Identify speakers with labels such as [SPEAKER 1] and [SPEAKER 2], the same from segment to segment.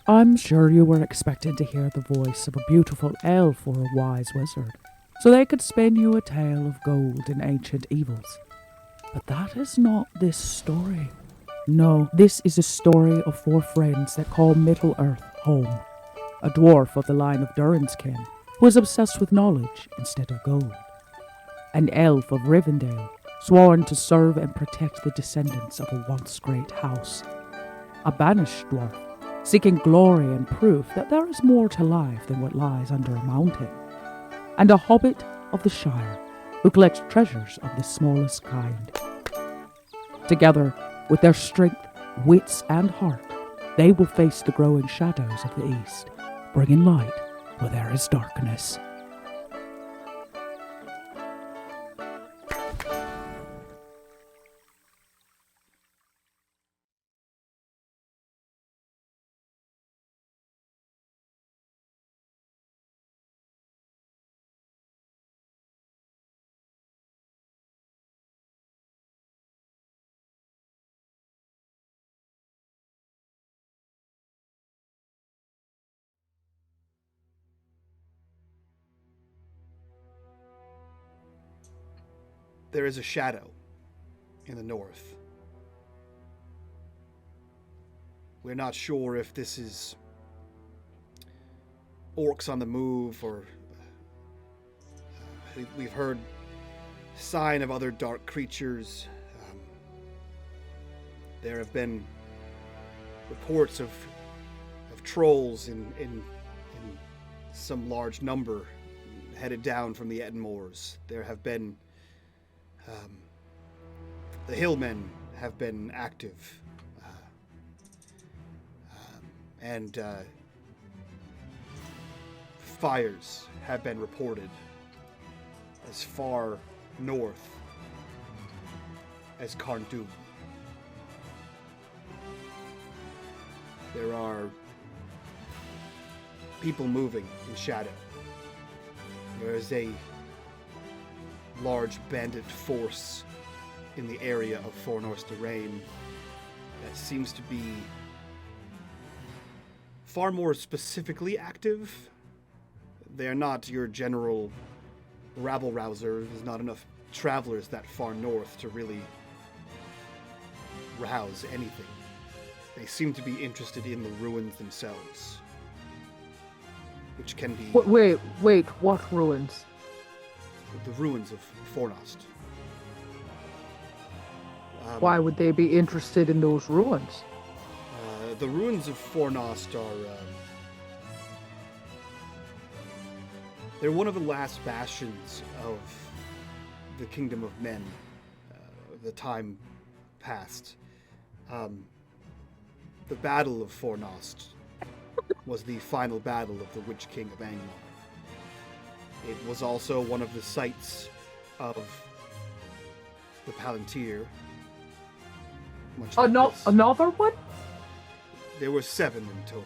[SPEAKER 1] I'm sure you were expecting to hear the voice of a beautiful elf or a wise wizard, so they could spin you a tale of gold and ancient evils. But that is not this story. No, this is a story of four friends that call Middle-earth home. A dwarf of the line of Durin's kin, who is obsessed with knowledge instead of gold. An elf of Rivendell, sworn to serve and protect the descendants of a once great house. A banished dwarf, seeking glory and proof that there is more to life than what lies under a mountain. And a hobbit of the Shire, who collects treasures of the smallest kind. Together, with their strength, wits, and heart, they will face the growing shadows of the East, bringing light where there is darkness.
[SPEAKER 2] There is a shadow in the north. We're not sure if this is orcs on the move or we've heard sign of other dark creatures. There have been reports of trolls in some large number headed down from the Ettenmoors. There have been the hillmen have been active, and fires have been reported as far north as Carndum. There are people moving in shadow. There is a large bandit force in the area of Fornor's Terrain that seems to be far more specifically active. They are not your general rabble-rouser. There's not enough travelers that far north to really rouse anything. They seem to be interested in the ruins themselves, which can be...
[SPEAKER 3] Wait, what ruins?
[SPEAKER 2] The ruins of Fornost.
[SPEAKER 3] Why would they be interested in those ruins?
[SPEAKER 2] The ruins of Fornost are... they're one of the last bastions of the Kingdom of Men, the time past. The Battle of Fornost was the final battle of the Witch King of Angmar. It was also one of the sites of the Palantir.
[SPEAKER 3] Another one?
[SPEAKER 2] There were 7 in total.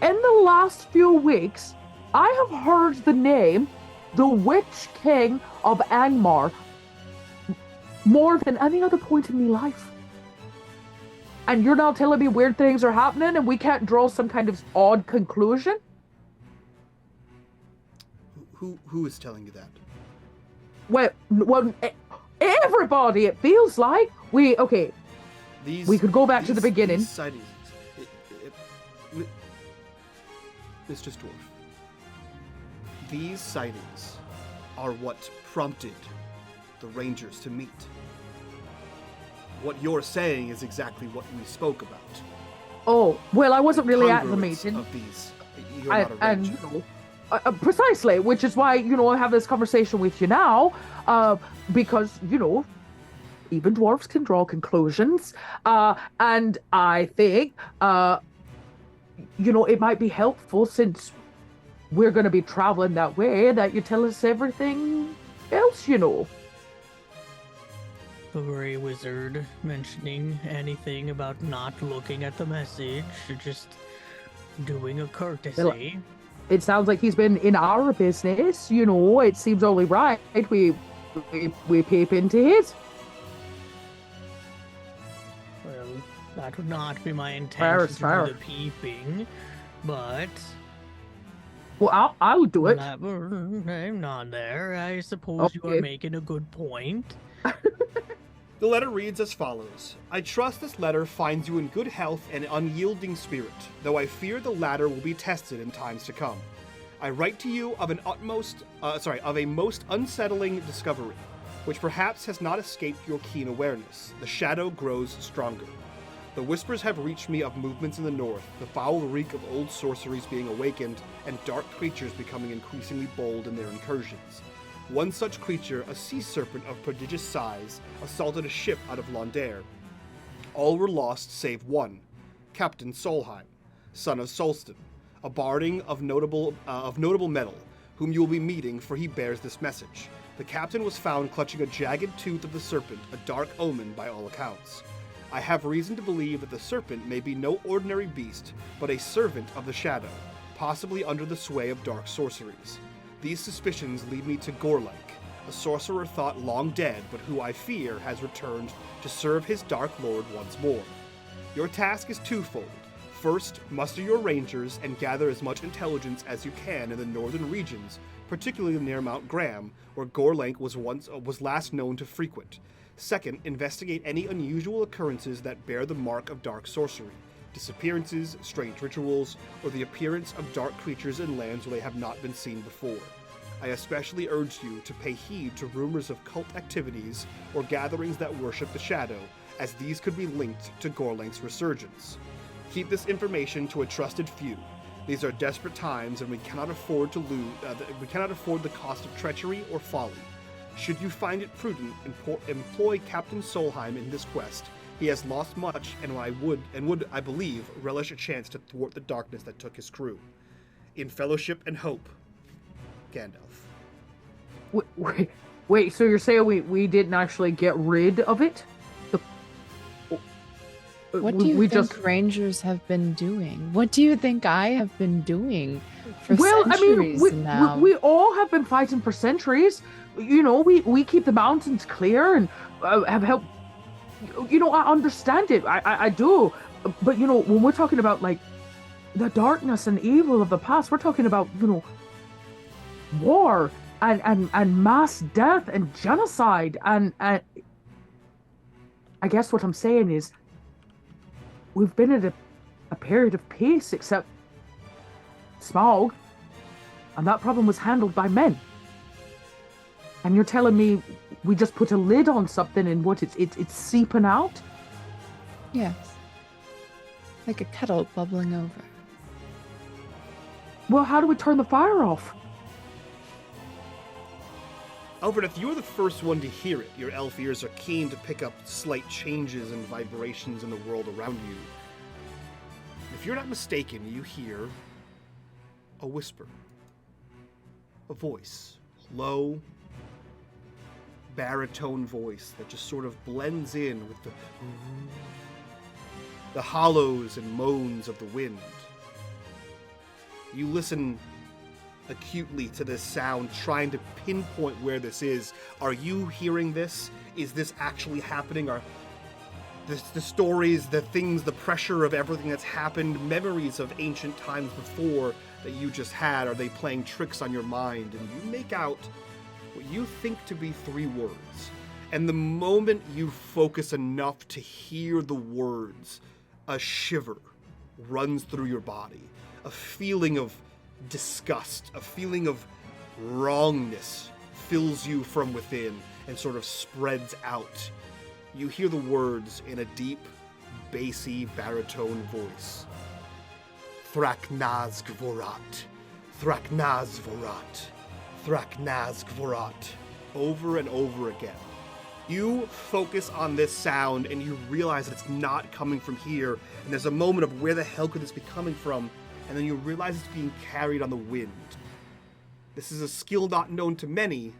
[SPEAKER 3] In the last few weeks, I have heard the name, the Witch King of Angmar, more than any other point in my life. And you're now telling me weird things are happening and we can't draw some kind of odd conclusion?
[SPEAKER 2] Who is telling you that?
[SPEAKER 3] Well, everybody, it feels like. We could go back to the beginning.
[SPEAKER 2] These sightings, Mr. Dwarf, these sightings are what prompted the Rangers to meet. What you're saying is exactly what we spoke about.
[SPEAKER 3] Oh, well, I wasn't really at the meeting.
[SPEAKER 2] Of these. You're not a Ranger.
[SPEAKER 3] Precisely, which is why, I have this conversation with you now, because, even dwarves can draw conclusions, and I think, it might be helpful, since we're going to be traveling that way, that you tell us everything else you know.
[SPEAKER 4] The Grey Wizard mentioning anything about not looking at the message, or just doing a courtesy.
[SPEAKER 3] Well, it sounds like he's been in our business, it seems only right we peep into his.
[SPEAKER 4] Well, That would not be my
[SPEAKER 3] Fair
[SPEAKER 4] intention
[SPEAKER 3] is
[SPEAKER 4] to
[SPEAKER 3] fair.
[SPEAKER 4] do the peeping, but
[SPEAKER 3] Well, I'll do it.
[SPEAKER 4] I'm not there. I suppose you are
[SPEAKER 3] Okay.
[SPEAKER 4] making a good point.
[SPEAKER 2] The letter reads as follows. I trust this letter finds you in good health and unyielding spirit, though I fear the latter will be tested in times to come. I write to you of a most unsettling discovery, which perhaps has not escaped your keen awareness. The shadow grows stronger. The whispers have reached me of movements in the north, the foul reek of old sorceries being awakened, and dark creatures becoming increasingly bold in their incursions. One such creature, a sea serpent of prodigious size, assaulted a ship out of Londair. All were lost save one, Captain Solheim, son of Solston, a barding of notable metal, whom you will be meeting, for he bears this message. The captain was found clutching a jagged tooth of the serpent, a dark omen by all accounts. I have reason to believe that the serpent may be no ordinary beast, but a servant of the shadow, possibly under the sway of dark sorceries. These suspicions lead me to Gorlank, a sorcerer thought long dead, but who I fear has returned to serve his dark lord once more. Your task is twofold. First, muster your rangers and gather as much intelligence as you can in the northern regions, particularly near Mount Graham, where Gorlank was last known to frequent. Second, investigate any unusual occurrences that bear the mark of dark sorcery. Disappearances, strange rituals, or the appearance of dark creatures in lands where they have not been seen before. I especially urge you to pay heed to rumors of cult activities or gatherings that worship the shadow, as these could be linked to Gorlank's resurgence. Keep this information to a trusted few. These are desperate times, and we cannot afford the cost of treachery or folly. Should you find it prudent, employ Captain Solheim in this quest. He has lost much, and would, I believe, relish a chance to thwart the darkness that took his crew. In fellowship and hope, Gandalf.
[SPEAKER 3] Wait, so you're saying we didn't actually get rid of it?
[SPEAKER 5] What do you think Rangers have been doing? What do you think I have been doing for centuries now?
[SPEAKER 3] We all have been fighting for centuries. You know, we keep the mountains clear and have helped. You know, I understand it. I do. But, you know, when we're talking about, like, the darkness and evil of the past, we're talking about, you know, war and mass death and genocide. And I guess what I'm saying is we've been at a period of peace, except Smaug. And that problem was handled by men. And you're telling me we just put a lid on something and what it's seeping out?
[SPEAKER 5] Yes. Like a kettle bubbling over.
[SPEAKER 3] Well, how do we turn the fire off?
[SPEAKER 2] Alfred, if you're the first one to hear it, your elf ears are keen to pick up slight changes and vibrations in the world around you. If you're not mistaken, you hear a whisper. A voice. Low, baritone voice that just sort of blends in with the hollows and moans of the wind. You listen acutely to this sound, trying to pinpoint where this is. Are you hearing this? Is this actually happening? Are the stories, the things, the pressure of everything that's happened, memories of ancient times before that you just had, are they playing tricks on your mind? And you make out what you think to be 3 words. And the moment you focus enough to hear the words, a shiver runs through your body. A feeling of disgust, a feeling of wrongness fills you from within and sort of spreads out. You hear the words in a deep, bassy baritone voice. Thraknaz Gvorat, Thraknaz Vorat, Thraknaz Gvorat, over and over again. You focus on this sound and you realize that it's not coming from here, and there's a moment of where the hell could this be coming from, and then you realize it's being carried on the wind. This is a skill not known to many,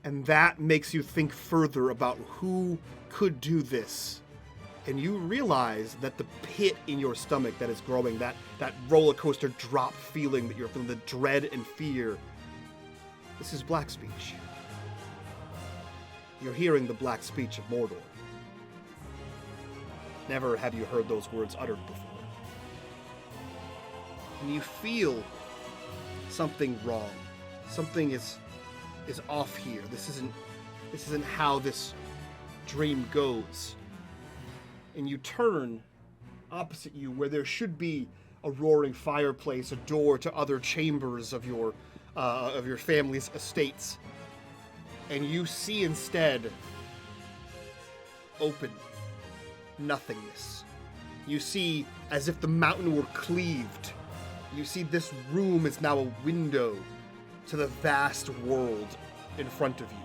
[SPEAKER 2] and that makes you think further about who could do this. And you realize that the pit in your stomach that is growing, that roller coaster drop feeling that you're feeling, the dread and fear, this is black speech. You're hearing the black speech of Mordor. Never have you heard those words uttered before. And you feel something wrong. Something is off here. This isn't how this dream goes. And you turn opposite you where there should be a roaring fireplace, a door to other chambers of your family's estates. And you see instead open nothingness. You see as if the mountain were cleaved. You see this room is now a window to the vast world in front of you.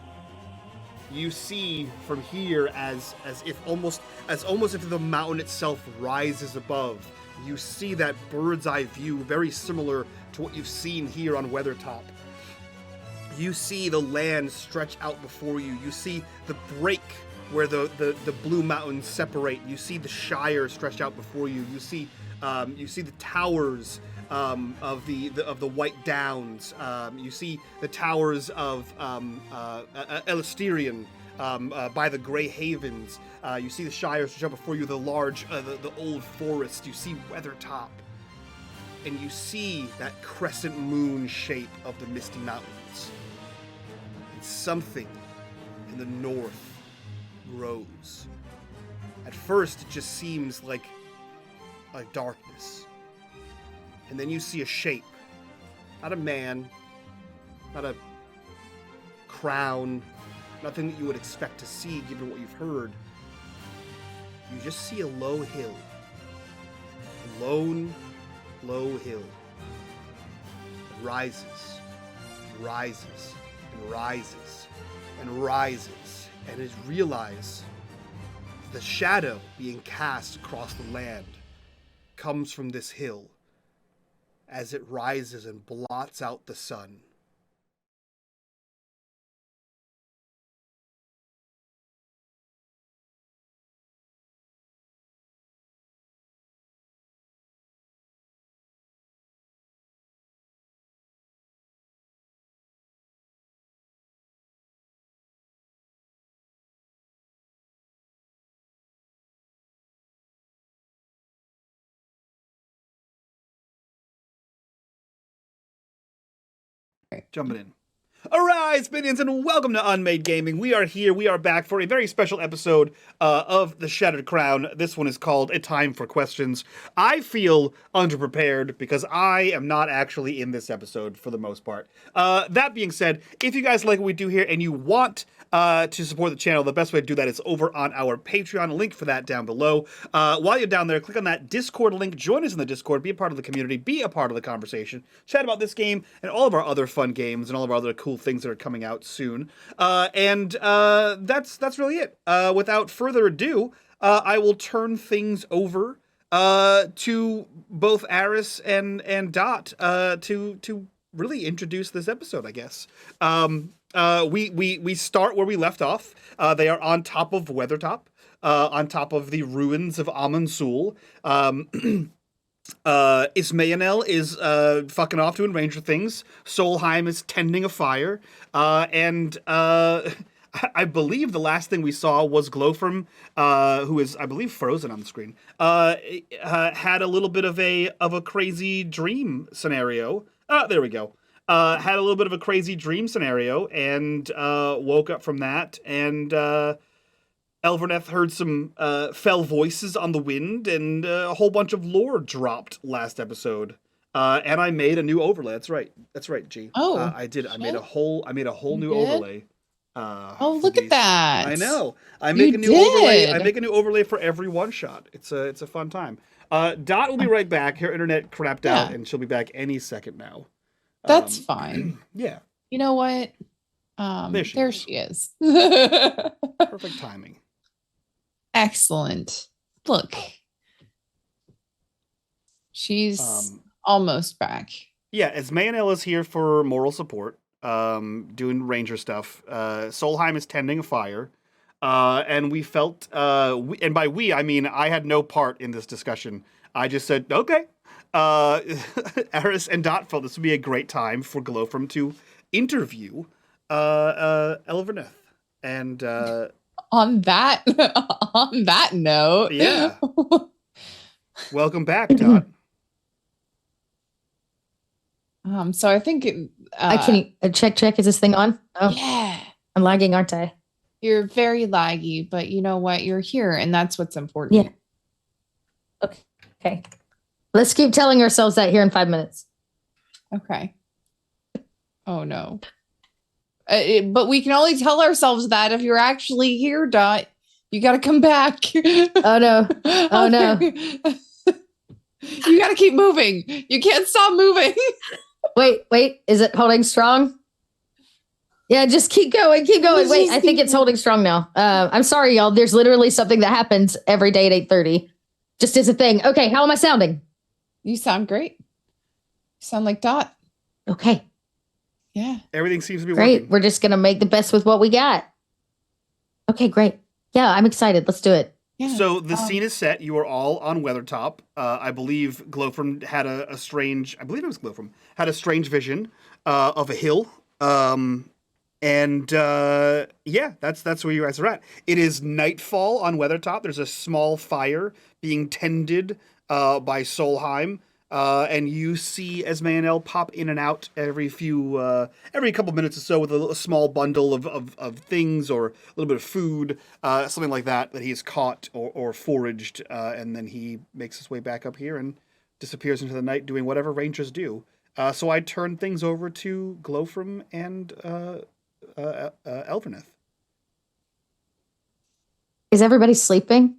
[SPEAKER 2] You see from here as if almost if the mountain itself rises above. You see that bird's eye view, very similar to what you've seen here on Weathertop. You see the land stretch out before you. You see the break where the blue mountains separate. You see the Shire stretched out before you. You see the towers of the White Downs. You see the towers of Elisterion by the Grey Havens. You see the Shire stretch out before you. The large, the old forest. You see Weathertop, and you see that crescent moon shape of the Misty Mountains. And something in the north grows. At first, it just seems like a darkness. And then you see a shape. Not a man, not a crown, nothing that you would expect to see given what you've heard. You just see a low hill. A lone, low hill. It rises, and rises, and rises, and rises, and is realized the shadow being cast across the land comes from this hill as it rises and blots out the sun. Jumping in. Arise, minions, and welcome to unMadeGaming. We are here, we are back for a very special episode of The Shattered Crown. This one is called A Time for Questions. I feel underprepared because I am not actually in this episode for the most part. That being said, if you guys like what we do here and you want to support the channel, the best way to do that is over on our Patreon. Link for that down below. While you're down there, click on that Discord link. Join us in the Discord. Be a part of the community. Be a part of the conversation. Chat about this game and all of our other fun games and all of our other cool things that are coming out soon. And that's really it. Without further ado, I will turn things over to both Aris and Dot to really introduce this episode, I guess. We start where we left off. They are on top of Weathertop, on top of the ruins of Amonsul. Ismayanel is fucking off doing ranger things. Solheim is tending a fire. And I believe the last thing we saw was Glowfram, who is, I believe, frozen on the screen, had a little bit of a crazy dream scenario. There we go. Had a little bit of a crazy dream scenario and woke up from that, and Elverneth heard some fell voices on the wind, and a whole bunch of lore dropped last episode. And I made a new overlay. That's right, G.
[SPEAKER 5] Oh,
[SPEAKER 2] I did.
[SPEAKER 5] shit.
[SPEAKER 2] I made a whole new
[SPEAKER 5] did?
[SPEAKER 2] overlay.
[SPEAKER 5] Oh, look at that!
[SPEAKER 2] I know. I make a new overlay. I make a new overlay for every one shot. It's a fun time. Dot will be right back. Her internet crapped out, and she'll be back any second now.
[SPEAKER 5] That's fine.
[SPEAKER 2] Yeah.
[SPEAKER 5] You know what? There she is.
[SPEAKER 2] Perfect timing.
[SPEAKER 5] Excellent. Look. She's almost back.
[SPEAKER 2] Yeah, Ismayanel is here for moral support, doing ranger stuff. Solheim is tending a fire. And we felt, and by we, I mean I had no part in this discussion. I just said, okay. Aris and Dot felt this would be a great time for Glowfram to interview Elverneth. And
[SPEAKER 5] on that note.
[SPEAKER 2] Yeah. Welcome back, Dot.
[SPEAKER 5] So I think
[SPEAKER 6] I can check. Is this thing on? Oh,
[SPEAKER 5] yeah.
[SPEAKER 6] I'm lagging, aren't I?
[SPEAKER 5] You're very laggy, but you know what? You're here, and that's what's important.
[SPEAKER 6] Yeah. Okay. Let's keep telling ourselves that here in 5 minutes.
[SPEAKER 5] Okay. Oh no. But we can only tell ourselves that if you're actually here, Dot. You got to come back.
[SPEAKER 6] Oh no. Oh no.
[SPEAKER 5] You got to keep moving. You can't stop moving.
[SPEAKER 6] Wait. Is it holding strong? Yeah, just keep going. Wait, I think it's holding strong now. I'm sorry, y'all. There's literally something that happens every day at 8:30. Just is a thing. Okay, how am I sounding?
[SPEAKER 5] You sound great. You sound like Dot.
[SPEAKER 6] Okay.
[SPEAKER 5] Yeah.
[SPEAKER 2] Everything seems to be
[SPEAKER 6] Great.
[SPEAKER 2] working.
[SPEAKER 6] We're just going to make the best with what we got. Okay, great. Yeah, I'm excited. Let's do it.
[SPEAKER 5] Yeah.
[SPEAKER 2] So the scene is set. You are all on Weathertop. I believe Glowfrom had a strange vision of a hill. Yeah, that's where you guys are at. It is nightfall on Weathertop. There's a small fire being tended by Solheim. And you see Esmael pop in and out every couple minutes or so with a small bundle of things or a little bit of food, something like that he's caught or foraged, and then he makes his way back up here and disappears into the night doing whatever rangers do. So I turn things over to Glowfrom and Elverneth.
[SPEAKER 6] Is everybody sleeping?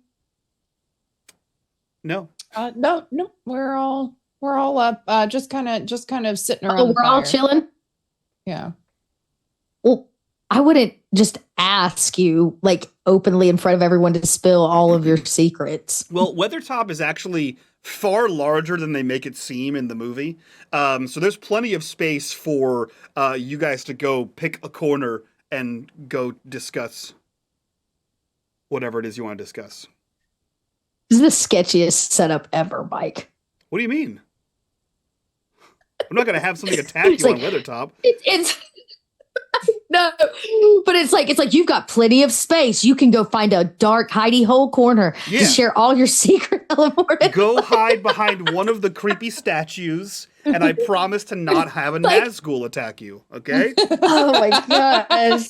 [SPEAKER 2] No.
[SPEAKER 5] No, we're all up, just kind of sitting around.
[SPEAKER 6] Oh,
[SPEAKER 5] the
[SPEAKER 6] we're
[SPEAKER 5] fire.
[SPEAKER 6] all chilling?
[SPEAKER 5] Yeah.
[SPEAKER 6] Well, I wouldn't just ask you, like, openly in front of everyone to spill all of your secrets.
[SPEAKER 2] Well, Weathertop is actually far larger than they make it seem in the movie. So there's plenty of space for you guys to go pick a corner and go discuss whatever it is you want to discuss.
[SPEAKER 6] This is the sketchiest setup ever, Mike.
[SPEAKER 2] What do you mean? I'm not going to have something attack you on Weathertop.
[SPEAKER 6] It's no, but it's like you've got plenty of space. You can go find a dark, hidey hole corner to share all your secret.
[SPEAKER 2] Go hide behind one of the creepy statues, and I promise to not have a Nazgul attack you. Okay?
[SPEAKER 6] Oh my gosh!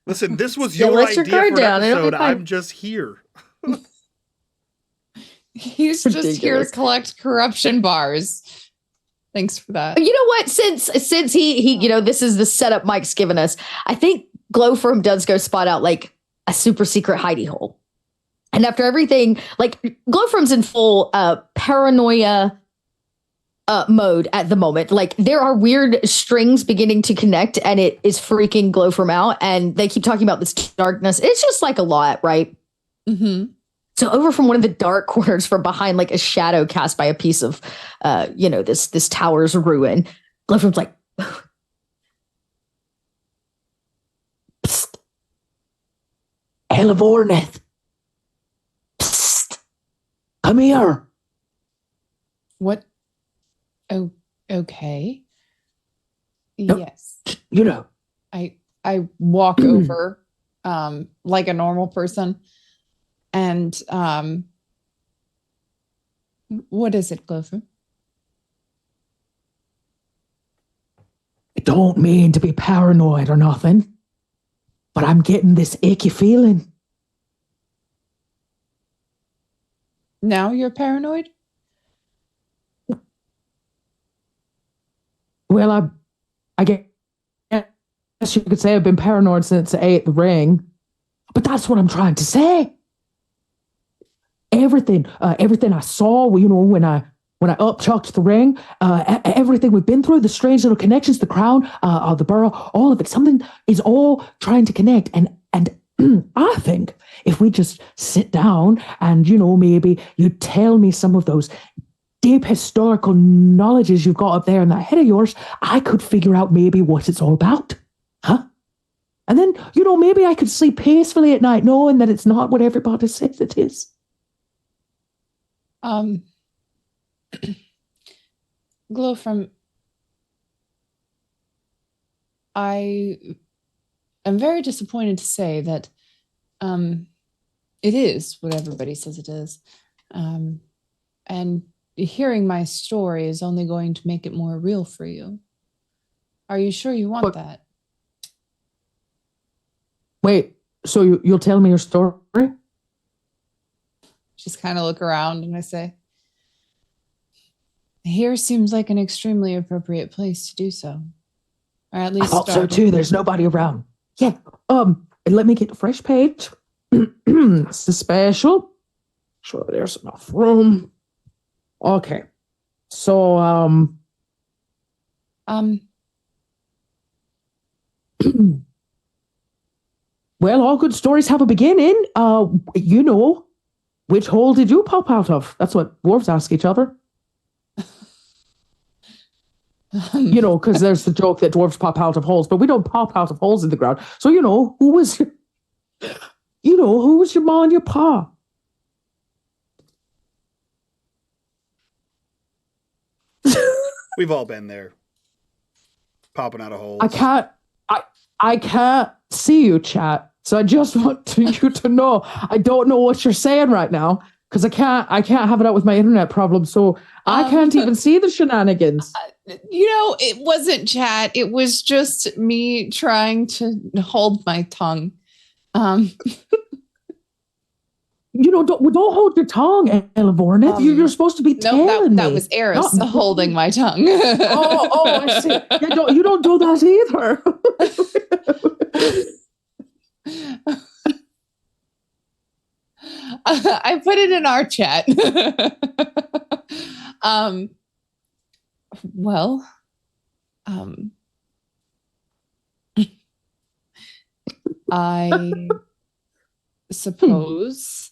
[SPEAKER 2] Listen, this was your idea for an episode. I'm just here.
[SPEAKER 5] He's just here to collect corruption bars. Thanks for that.
[SPEAKER 6] You know what? Since he this is the setup Mike's given us. I think Glowfrom does go spot out like a super secret hidey hole. And after everything, like Glowfrom's in full paranoia mode at the moment. Like there are weird strings beginning to connect, and it is freaking Glowfrom out. And they keep talking about this darkness. It's just like a lot, right?
[SPEAKER 5] Mm-hmm.
[SPEAKER 6] So over from one of the dark corners from behind, like a shadow cast by a piece of, this tower's ruin, Glowfrom's like, psst, Elvorneth, psst, come here.
[SPEAKER 5] What? Oh, okay.
[SPEAKER 6] No,
[SPEAKER 5] yes.
[SPEAKER 6] You know.
[SPEAKER 5] I walk over, like a normal person. And what is it, Glowfrom?
[SPEAKER 1] I don't mean to be paranoid or nothing, but I'm getting this icky feeling.
[SPEAKER 5] Now you're paranoid?
[SPEAKER 1] Well, I guess you could say I've been paranoid since I ate the ring, but that's what I'm trying to say. Everything I saw, when I upchucked the ring, everything we've been through, the strange little connections, the crown, the burrow, all of it, something is all trying to connect. And I think if we just sit down and, maybe you tell me some of those deep historical knowledges you've got up there in that head of yours, I could figure out maybe what it's all about. Huh? And then, maybe I could sleep peacefully at night knowing that it's not what everybody says it is.
[SPEAKER 5] Glowfrom, I am very disappointed to say that It is what everybody says it is. And hearing my story is only going to make it more real for you. Are you sure you want that?
[SPEAKER 3] Wait, so you'll tell me your story?
[SPEAKER 5] Just kind of look around and I say, here seems like an extremely appropriate place to do so. Or at
[SPEAKER 3] I
[SPEAKER 5] least
[SPEAKER 3] thought so too. There's nobody around. Yeah. Let me get a fresh page. It's the special. Sure, there's enough room. Okay. So, well, all good stories have a beginning. Which hole did you pop out of? That's what dwarves ask each other. Because there's the joke that dwarves pop out of holes, but we don't pop out of holes in the ground. So, who was your ma and your pa?
[SPEAKER 2] We've all been there. Popping out of holes.
[SPEAKER 3] I can't see you, chat. So I just want you to know I don't know what you're saying right now because I can't have it out with my internet problem. So I can't even see the shenanigans.
[SPEAKER 5] It wasn't chat. It was just me trying to hold my tongue.
[SPEAKER 3] Don't hold your tongue, Elavornith. You're supposed to be telling me.
[SPEAKER 5] That was Eris holding my tongue.
[SPEAKER 3] I see. Yeah, you don't do that either.
[SPEAKER 5] I put it in our chat. I suppose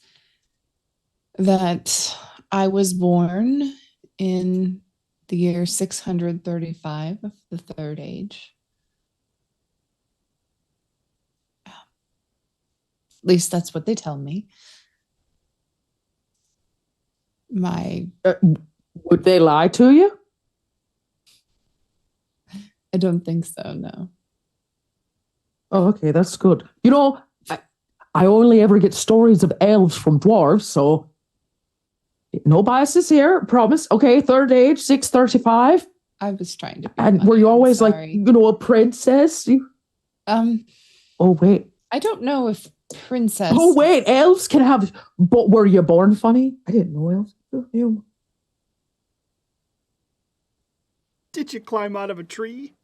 [SPEAKER 5] that I was born in the year 635 of the Third Age. At least that's what they tell me.
[SPEAKER 3] Would they lie to you?
[SPEAKER 5] I don't think so, no.
[SPEAKER 3] Oh, okay, that's good. I only ever get stories of elves from dwarves, so no biases here, promise. Okay, Third Age, 635.
[SPEAKER 5] I was trying to be
[SPEAKER 3] And
[SPEAKER 5] funny,
[SPEAKER 3] were you always
[SPEAKER 5] I'm
[SPEAKER 3] like,
[SPEAKER 5] sorry.
[SPEAKER 3] a princess? Oh, wait.
[SPEAKER 5] I don't know if princess.
[SPEAKER 3] Oh, wait, elves can have, but were you born funny? I didn't know elves. You.
[SPEAKER 2] Did you climb out of a tree?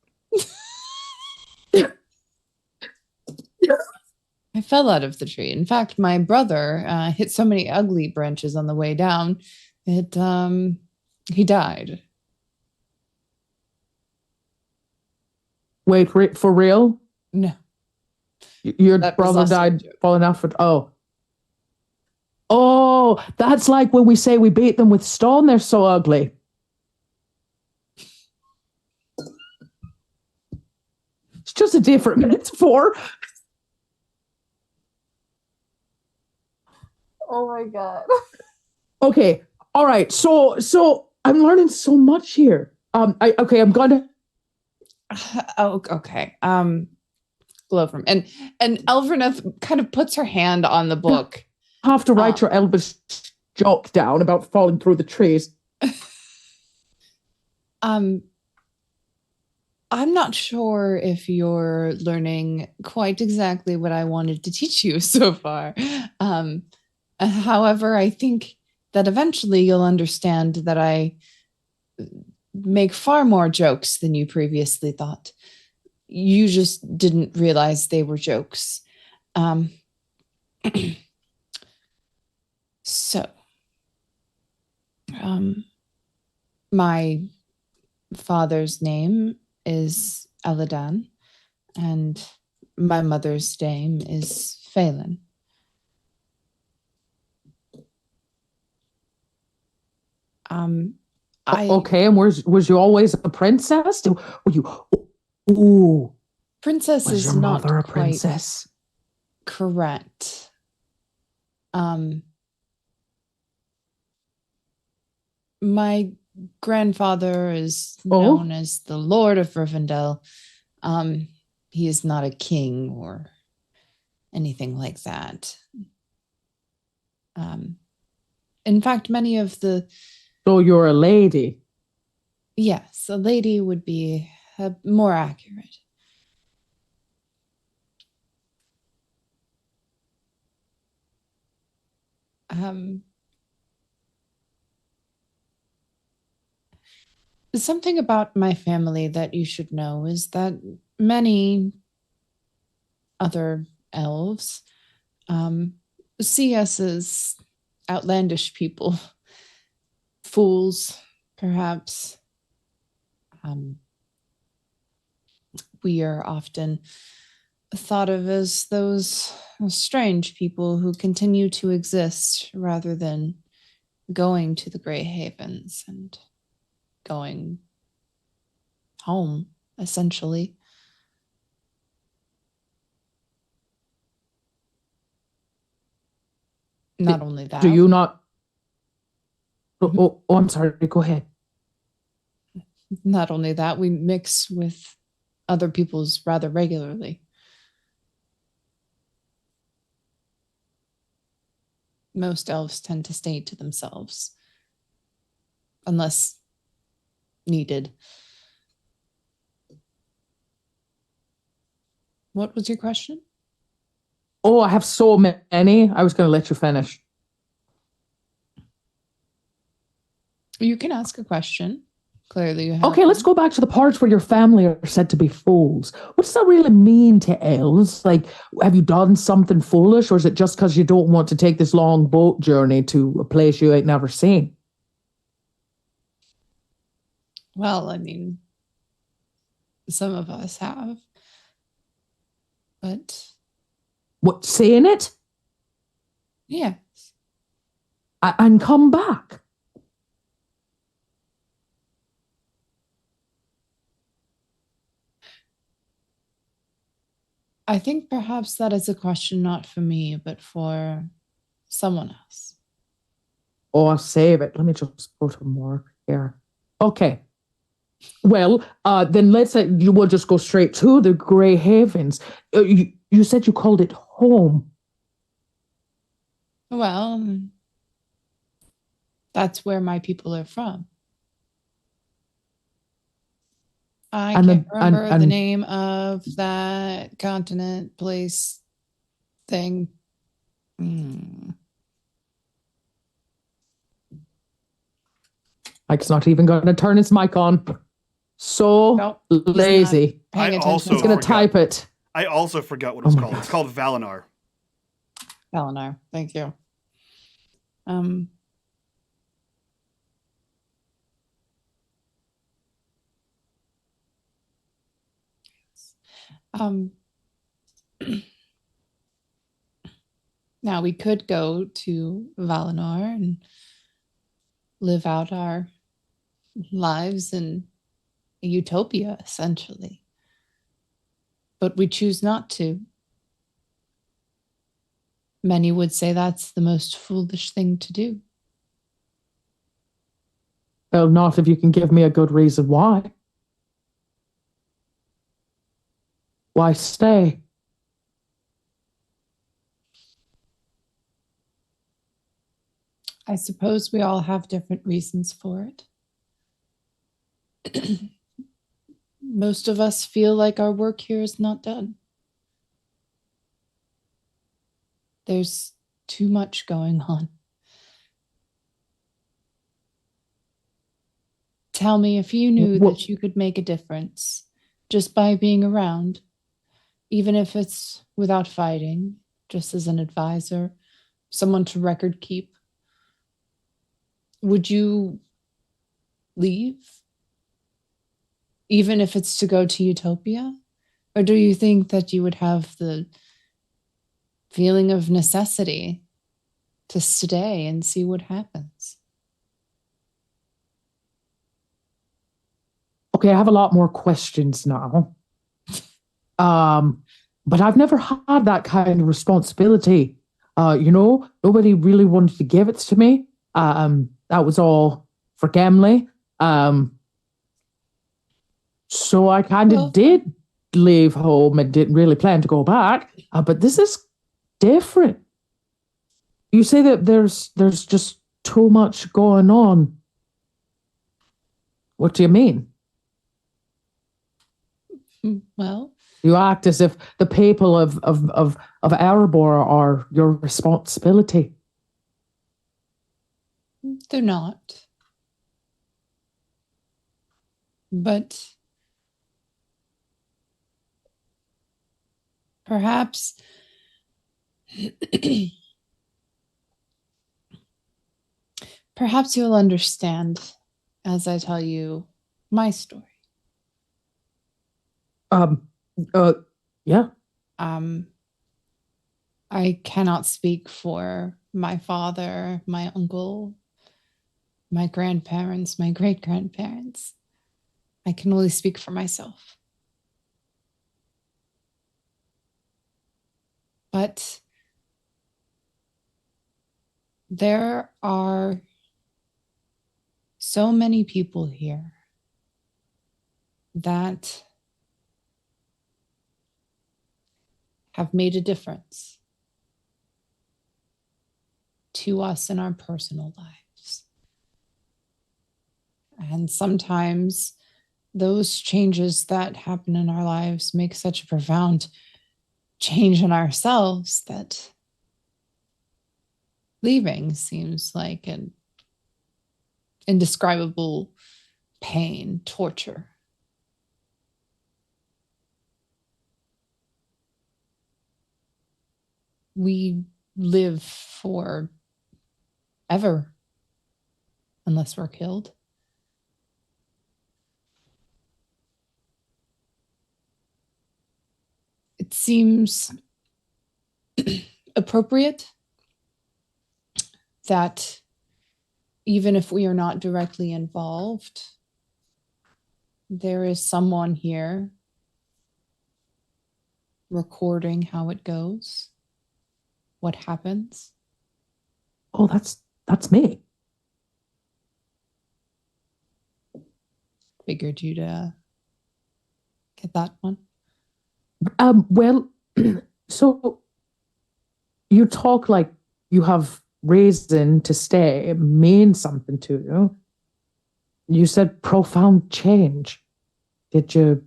[SPEAKER 5] I fell out of the tree. In fact, my brother hit so many ugly branches on the way down that he died.
[SPEAKER 3] Wait, for real?
[SPEAKER 5] No.
[SPEAKER 3] Your brother died falling off it. Oh, that's like when we say we beat them with stone, they're so ugly. It's just a different metaphor.
[SPEAKER 5] Oh my God.
[SPEAKER 3] Okay. All right. So I'm learning so much here. I'm gonna.
[SPEAKER 5] Oh, okay. Glowfrom and Elverneth kind of puts her hand on the book.
[SPEAKER 3] You have to write your Elvish joke down about falling through the trees.
[SPEAKER 5] I'm not sure if you're learning quite exactly what I wanted to teach you so far. However, I think that eventually you'll understand that I make far more jokes than you previously thought. You just didn't realize they were jokes. So, my father's name is Aladan, and my mother's name is Phelan.
[SPEAKER 3] Okay, and was you always a princess? Were you? Ooh,
[SPEAKER 5] princess
[SPEAKER 3] was
[SPEAKER 5] is
[SPEAKER 3] your
[SPEAKER 5] not
[SPEAKER 3] mother a
[SPEAKER 5] quite
[SPEAKER 3] princess?
[SPEAKER 5] correct. My grandfather is known as the Lord of Rivendell. He is not a king or anything like that. In fact, many of the...
[SPEAKER 1] So you're a lady?
[SPEAKER 5] Yes, a lady would be more accurate. Something about my family that you should know is that many other elves see us as outlandish people, fools, perhaps. We are often thought of as those strange people who continue to exist rather than going to the Grey Havens and going home, essentially. Not only that.
[SPEAKER 1] Do you not? Oh, I'm sorry. Go ahead.
[SPEAKER 5] Not only that, we mix with other people's rather regularly. Most elves tend to stay to themselves, unless needed. What was your question?
[SPEAKER 1] Oh, I have so many. I was going to let you finish.
[SPEAKER 5] You can ask a question. Clearly you have.
[SPEAKER 1] Okay, let's go back to the part where your family are said to be fools. What does that really mean to elves? Like, have you done something foolish, or is it just because you don't want to take this long boat journey to a place you ain't never seen?
[SPEAKER 5] Well, I mean, some of us have. But...
[SPEAKER 1] What, saying it?
[SPEAKER 5] Yes.
[SPEAKER 1] And come back?
[SPEAKER 5] I think perhaps that is a question not for me, but for someone else.
[SPEAKER 1] Oh, I'll save it. Let me just put a mark here. Okay. Well, then let's say you will just go straight to the Grey Havens. You said you called it home.
[SPEAKER 5] Well, that's where my people are from. I can't remember the name of that continent, place, thing.
[SPEAKER 1] Mike's not even going to turn his mic on. So
[SPEAKER 5] Nope,
[SPEAKER 1] lazy.
[SPEAKER 2] I also
[SPEAKER 1] He's going to type it.
[SPEAKER 2] I also forgot what it's called.
[SPEAKER 1] God.
[SPEAKER 2] It's called Valinar.
[SPEAKER 5] Valinar, thank you. Now we could go to Valinar and live out our lives in a utopia, essentially. But we choose not to. Many would say that's the most foolish thing to do.
[SPEAKER 1] Well, not if you can give me a good reason why. Why stay?
[SPEAKER 5] I suppose we all have different reasons for it. Most of us feel like our work here is not done. There's too much going on. Tell me if you knew that you could make a difference just by being around, even if it's without fighting, just as an advisor, someone to record keep. Would you leave? Even if it's to go to Utopia? Or do you think that you would have the feeling of necessity to stay and see what happens?
[SPEAKER 1] Okay, I have a lot more questions now. But I've never had that kind of responsibility. Nobody really wanted to give it to me. That was all for Gamley. So I kind of did leave home and didn't really plan to go back. But this is
[SPEAKER 3] different. You say that there's just too much going on. What do you mean?
[SPEAKER 5] Well,
[SPEAKER 3] You act as if the people of Erebor are your responsibility.
[SPEAKER 5] they're not. But perhaps perhaps you'll understand as I tell you my story.
[SPEAKER 3] Yeah.
[SPEAKER 5] I cannot speak for my father, my uncle, my grandparents, my great-grandparents. I can only speak for myself. But there are so many people here that have made a difference to us in our personal lives. And sometimes those changes that happen in our lives make such a profound change in ourselves that leaving seems like an indescribable pain, torture. We live for ever unless we're killed. It seems appropriate that even if we are not directly involved, there is someone here recording how it goes, what happens.
[SPEAKER 3] Oh, that's me.
[SPEAKER 5] Figured you'd get that one.
[SPEAKER 3] Well, so you talk like you have reason to stay. It means something to you. You said profound change. Did you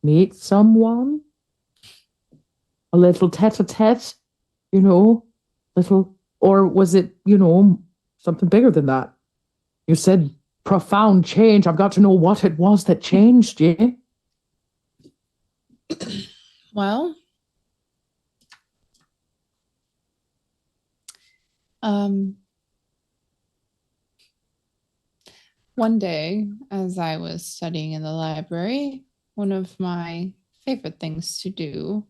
[SPEAKER 3] meet someone? A little tete-a-tete, little, or was it, something bigger than that? You said profound change. I've got to know what it was that changed you.
[SPEAKER 5] Well, one day, as I was studying in the library, one of my favorite things to do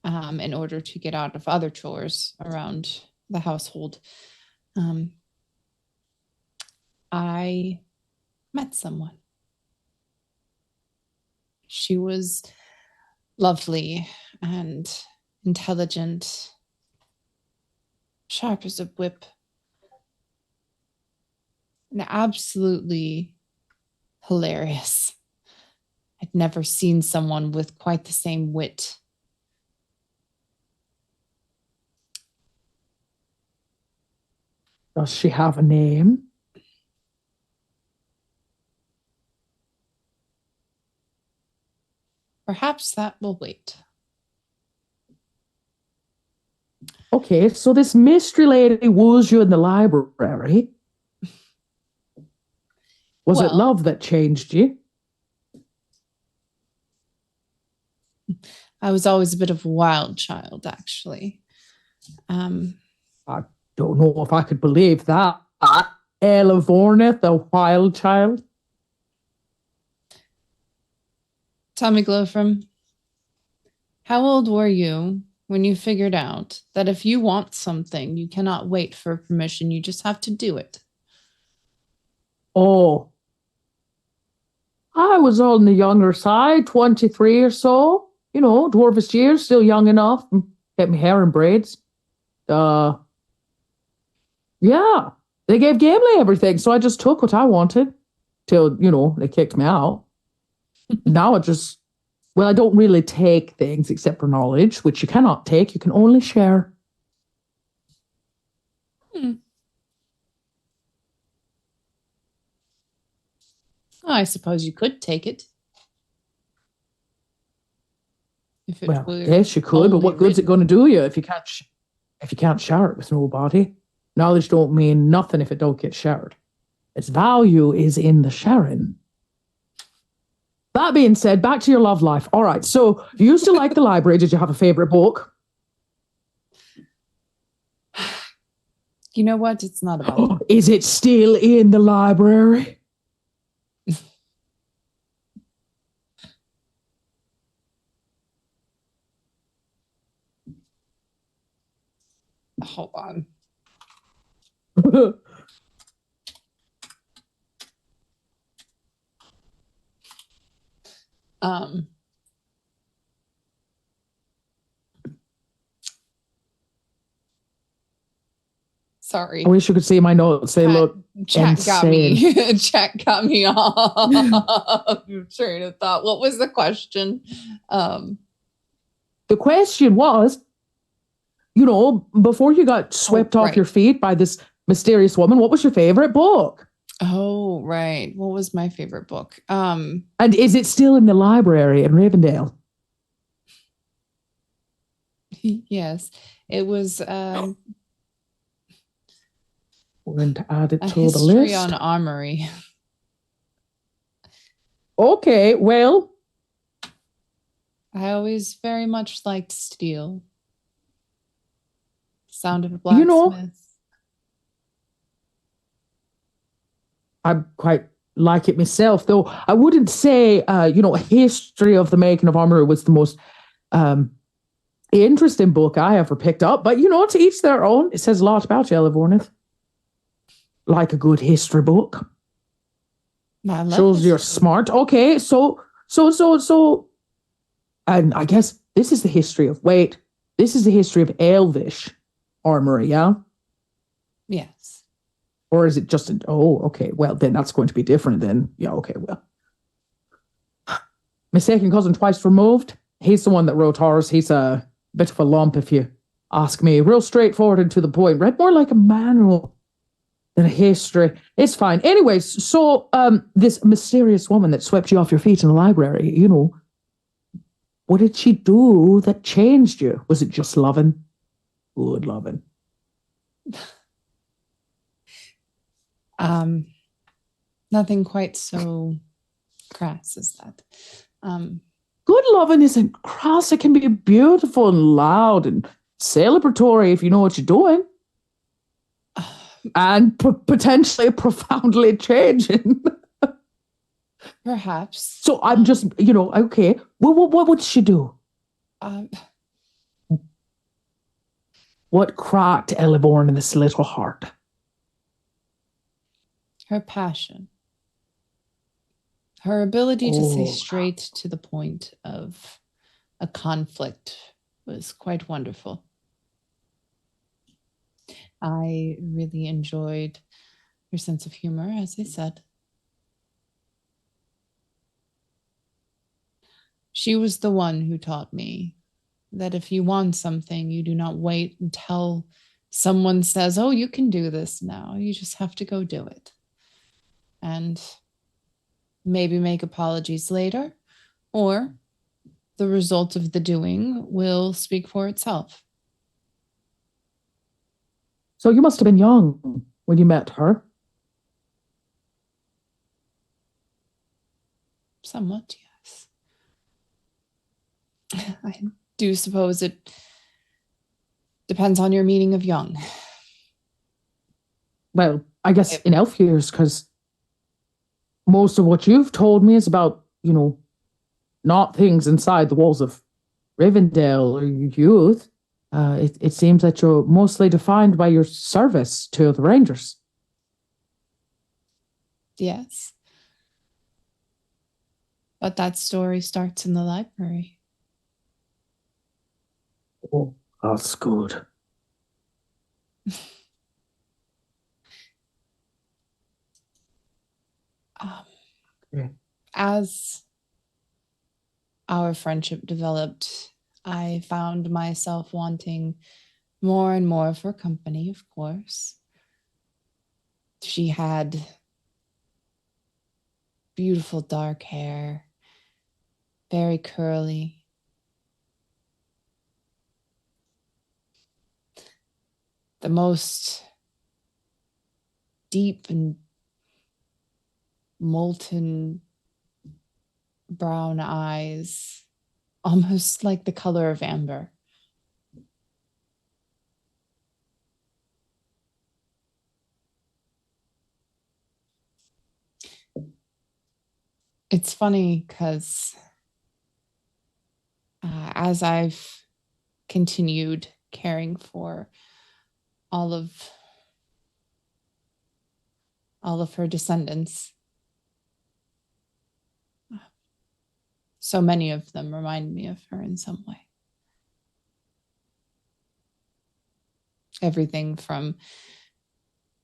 [SPEAKER 5] in order to get out of other chores around the household, I met someone. She was lovely and intelligent, sharp as a whip, and absolutely hilarious. I'd never seen someone with quite the same wit.
[SPEAKER 3] Does she have a name?
[SPEAKER 5] Perhaps that will wait.
[SPEAKER 3] Okay, so this mystery lady woos you in the library. Was it love that changed you?
[SPEAKER 5] I was always a bit of a wild child, actually.
[SPEAKER 3] I don't know if I could believe that. Elevornith, a wild child.
[SPEAKER 5] Tell me, Glowfrom, how old were you when you figured out that if you want something, you cannot wait for permission, you just have to do it?
[SPEAKER 3] Oh, I was on the younger side, 23 or so. Dwarvish years, still young enough. Get my hair in braids. Yeah, they gave Gimli everything, so I just took what I wanted till, they kicked me out. Now it just Well, I don't really take things except for knowledge, which you cannot take. You can only share.
[SPEAKER 5] I suppose you could take it. If it
[SPEAKER 3] Well,
[SPEAKER 5] were
[SPEAKER 3] yes, you could, but
[SPEAKER 5] only
[SPEAKER 3] what good's it
[SPEAKER 5] written.
[SPEAKER 3] going to do you if you can't share it with nobody? Knowledge don't mean nothing if it don't get shared. Its value is in the sharing. That being said, back to your love life. All right, so you used to like the library. Did you have a favorite book?
[SPEAKER 5] You know what? It's not about.
[SPEAKER 3] Is it still in the library?
[SPEAKER 5] Hold on. Sorry.
[SPEAKER 3] I wish you could see my notes. They look
[SPEAKER 5] Chat got me.
[SPEAKER 3] insane.
[SPEAKER 5] Chat got me off train of thought. What was the question?
[SPEAKER 3] The question was, before you got swept off
[SPEAKER 5] right.
[SPEAKER 3] your feet by this mysterious woman, what was your favorite book?
[SPEAKER 5] Oh, right. What was my favorite book?
[SPEAKER 3] And is it still in the library in Ravendale?
[SPEAKER 5] Yes. It was
[SPEAKER 3] We're going to add it
[SPEAKER 5] a
[SPEAKER 3] to the
[SPEAKER 5] history
[SPEAKER 3] list.
[SPEAKER 5] on armory.
[SPEAKER 3] Okay, well,
[SPEAKER 5] I always very much liked steel. Sound of a blacksmith.
[SPEAKER 3] I quite like it myself, though I wouldn't say, history of the making of armor was the most interesting book I ever picked up. But, to each their own. It says a lot about you, Elevornith. Like a good history book. Shows you're smart. Okay, so, and I guess this is the history of Elvish armory, yeah?
[SPEAKER 5] Yes.
[SPEAKER 3] Or is it just okay, well, then that's going to be different then. Yeah, okay, well. My second cousin twice removed. He's the one that wrote Thurs. He's a bit of a lump, if you ask me. Real straightforward and to the point. Read more like a manual than a history. It's fine. Anyways, so this mysterious woman that swept you off your feet in the library, what did she do that changed you? Was it just loving? Good loving.
[SPEAKER 5] Nothing quite so crass as that.
[SPEAKER 3] Good loving isn't crass. It can be beautiful and loud and celebratory if you know what you're doing. And potentially profoundly changing.
[SPEAKER 5] Perhaps.
[SPEAKER 3] So I'm just, okay. What would she do? What cracked Elevorn in this little heart?
[SPEAKER 5] Her passion. Her ability to say straight to the point of a conflict was quite wonderful. I really enjoyed her sense of humor, as I said. She was the one who taught me that if you want something, you do not wait until someone says, oh, you can do this now. You just have to go do it. And maybe make apologies later, or the result of the doing will speak for itself.
[SPEAKER 3] So you must have been young when you met her.
[SPEAKER 5] Somewhat, yes. I do suppose it depends on your meaning of young.
[SPEAKER 3] Well, I guess in elf years, because most of what you've told me is about, not things inside the walls of Rivendell or your youth. It seems that you're mostly defined by your service to the Rangers.
[SPEAKER 5] Yes. But that story starts in the library.
[SPEAKER 3] Oh, that's good.
[SPEAKER 5] As our friendship developed, I found myself wanting more and more of her company, of course. She had beautiful dark hair, very curly. The most deep and molten brown eyes, almost like the color of amber. It's funny because as I've continued caring for all of her descendants, so many of them remind me of her in some way. Everything from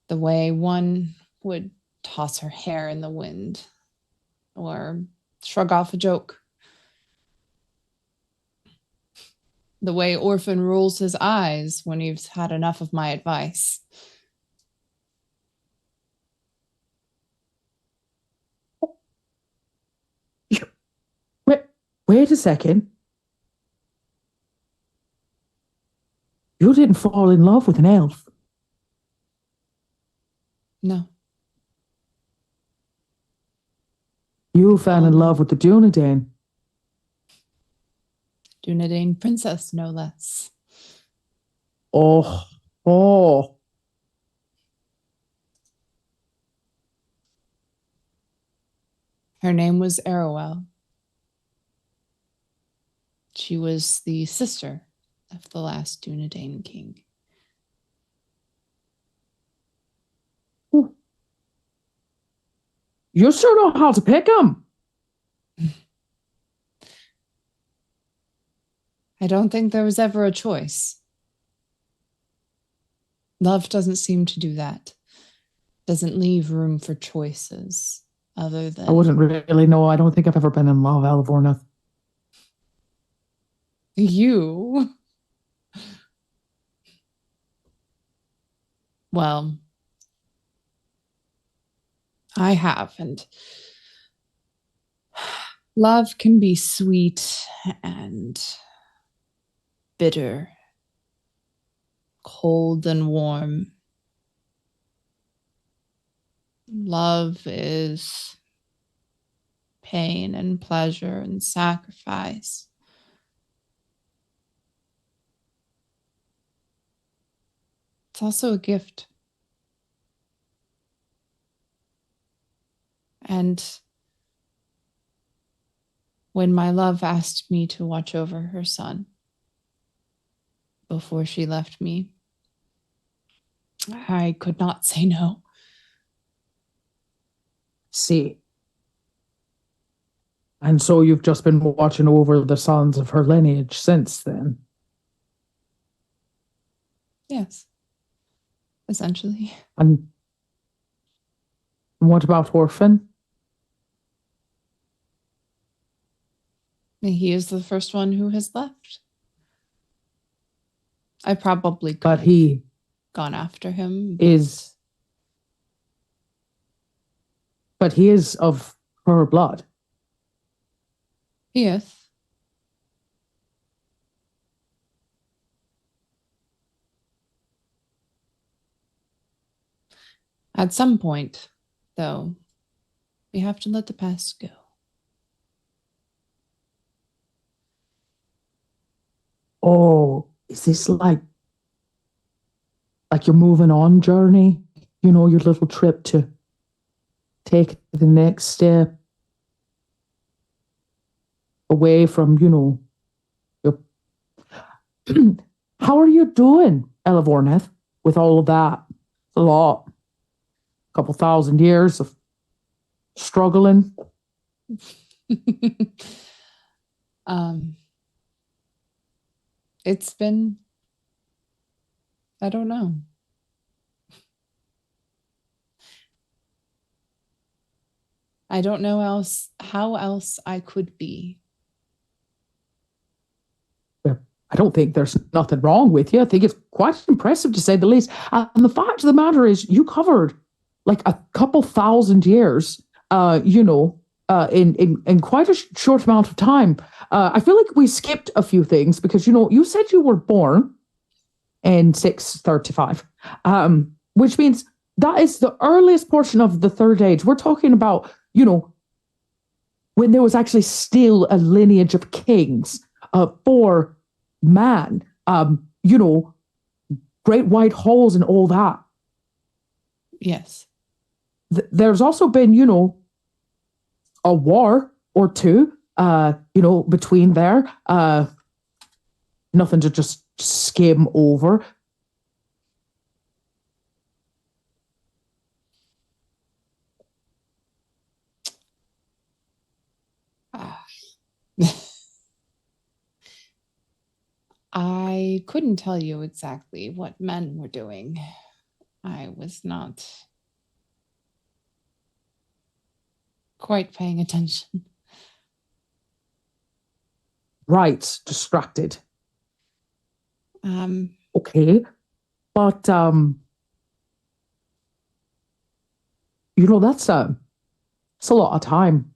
[SPEAKER 5] the way one would toss her hair in the wind or shrug off a joke. The way Orphan rolls his eyes when he's had enough of my advice.
[SPEAKER 1] Wait a second. You didn't fall in love with an elf.
[SPEAKER 5] No.
[SPEAKER 1] You fell in love with the Dunedain.
[SPEAKER 5] Dunedain princess, no less.
[SPEAKER 1] Oh.
[SPEAKER 5] Her name was Arowell. She was the sister of the last Dunedain king.
[SPEAKER 1] You sure know how to pick them.
[SPEAKER 5] I don't think there was ever a choice. Love doesn't seem to do that. Doesn't leave room for choices other than...
[SPEAKER 1] I wouldn't really know. I don't think I've ever been in love, Elvorneth.
[SPEAKER 5] You? Well, I have, and love can be sweet and bitter, cold and warm. Love is pain and pleasure and sacrifice. It's also a gift. And when my love asked me to watch over her son before she left me, I could not say no.
[SPEAKER 1] See. And so you've just been watching over the sons of her lineage since then?
[SPEAKER 5] Yes. Essentially.
[SPEAKER 1] And what about Orphan?
[SPEAKER 5] He is the first one who has left. I probably could
[SPEAKER 1] But
[SPEAKER 5] have
[SPEAKER 1] he
[SPEAKER 5] gone after him.
[SPEAKER 1] is... But he is of her blood.
[SPEAKER 5] Yes. At some point, though, we have to let the past go.
[SPEAKER 1] Oh, is this like your moving on journey? You know, your little trip to take the next step away from, you know, your... How are you doing, Elvorneth, with all of that? A lot. A couple thousand years of struggling.
[SPEAKER 5] It's been, I don't know. I don't know how else I could be.
[SPEAKER 3] I don't think there's nothing wrong with you. I think it's quite impressive to say the least. And the fact of the matter is, you covered like a couple thousand years, in quite a short amount of time. I feel like we skipped a few things because, you said you were born in 635, which means that is the earliest portion of the Third Age. We're talking about, when there was actually still a lineage of kings for man, great white halls and all that.
[SPEAKER 5] Yes.
[SPEAKER 3] There's also been, a war or two, between there. Nothing to just skim over.
[SPEAKER 5] I couldn't tell you exactly what men were doing. I was not quite paying attention.
[SPEAKER 3] Right, distracted. Okay, but that's a lot of time.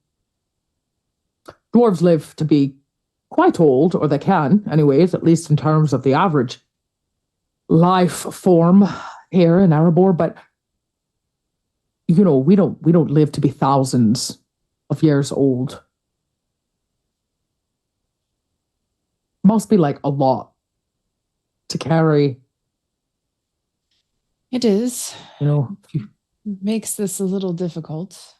[SPEAKER 3] Dwarves live to be quite old, or they can, anyways, at least in terms of the average life form here in Erebor. But we don't live to be thousands of years old. Must be like a lot to carry.
[SPEAKER 5] It is.
[SPEAKER 3] Makes
[SPEAKER 5] this a little difficult.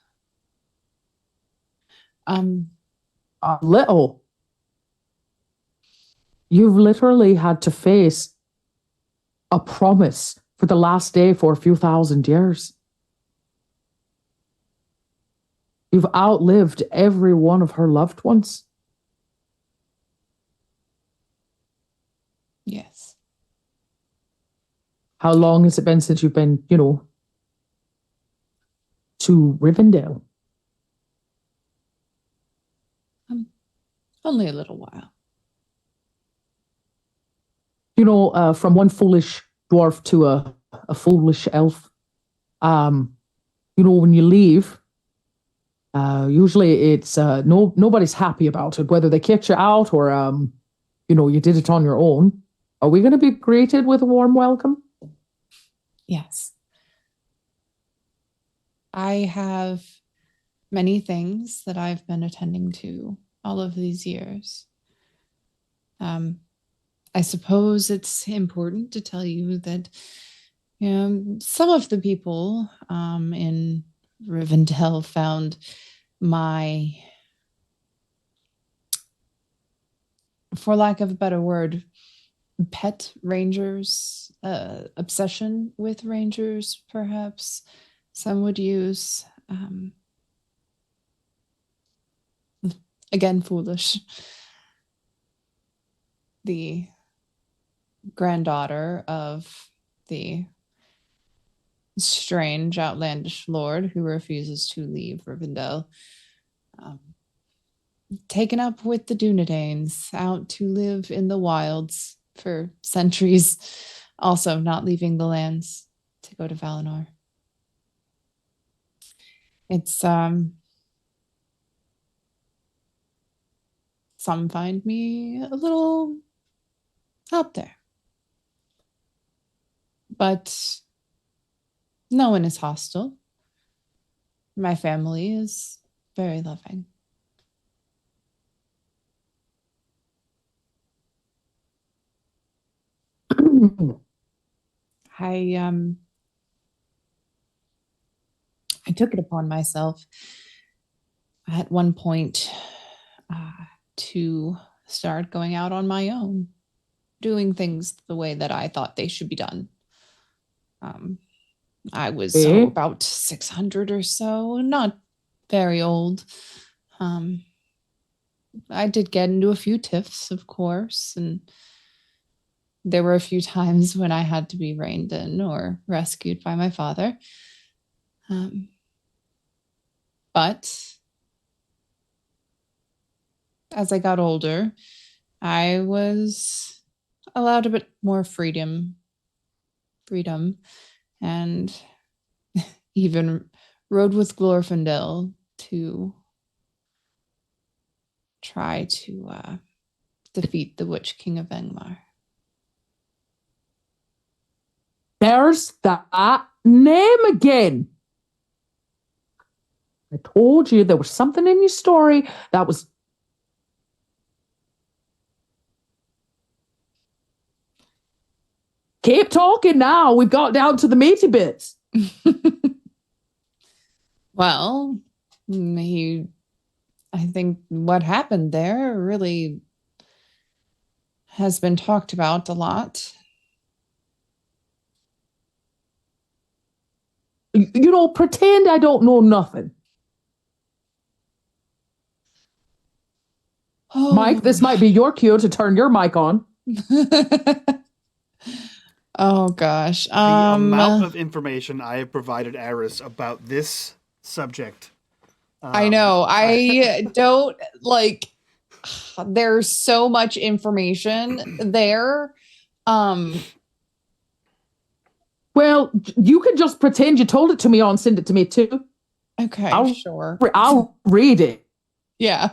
[SPEAKER 3] A little. You've literally had to face a promise for the last day for a few thousand years. You've outlived every one of her loved ones.
[SPEAKER 5] Yes.
[SPEAKER 3] How long has it been since you've been, to Rivendell?
[SPEAKER 5] Only a little while.
[SPEAKER 3] From one foolish dwarf to a foolish elf. When you leave, usually it's nobody's happy about it, whether they kicked you out or you did it on your own. Are we going to be greeted with a warm welcome?
[SPEAKER 5] Yes. I have many things that I've been attending to all of these years. I suppose it's important to tell you that some of the people in Rivendell found my, for lack of a better word, pet rangers, obsession with rangers, perhaps some would use. Again, foolish. The granddaughter of the strange, outlandish lord who refuses to leave Rivendell, taken up with the Dunedains, out to live in the wilds for centuries, also not leaving the lands to go to Valinor. It's some find me a little out there, but no one is hostile. My family is very loving. I took it upon myself at one point to start going out on my own, doing things the way that I thought they should be done. I was about 600 or so, not very old. I did get into a few tiffs, of course, and there were a few times when I had to be reined in or rescued by my father. But as I got older, I was allowed a bit more freedom, and even rode with Glorfindel to try to defeat the Witch King of Angmar.
[SPEAKER 3] There's that name again. I told you there was something in your story that was... Keep talking now. We've got down to the meaty bits.
[SPEAKER 5] Well, I think what happened there really has been talked about a lot.
[SPEAKER 3] You know, pretend I don't know nothing.
[SPEAKER 5] Oh.
[SPEAKER 3] Mike, this might be your cue to turn your mic on.
[SPEAKER 5] Oh gosh.
[SPEAKER 2] The amount of information I have provided Eris about this subject.
[SPEAKER 5] I know. I don't like there's so much information there.
[SPEAKER 3] Well, you can just pretend you told it to me and send it to me too.
[SPEAKER 5] Okay, sure.
[SPEAKER 3] I'll read it.
[SPEAKER 5] Yeah.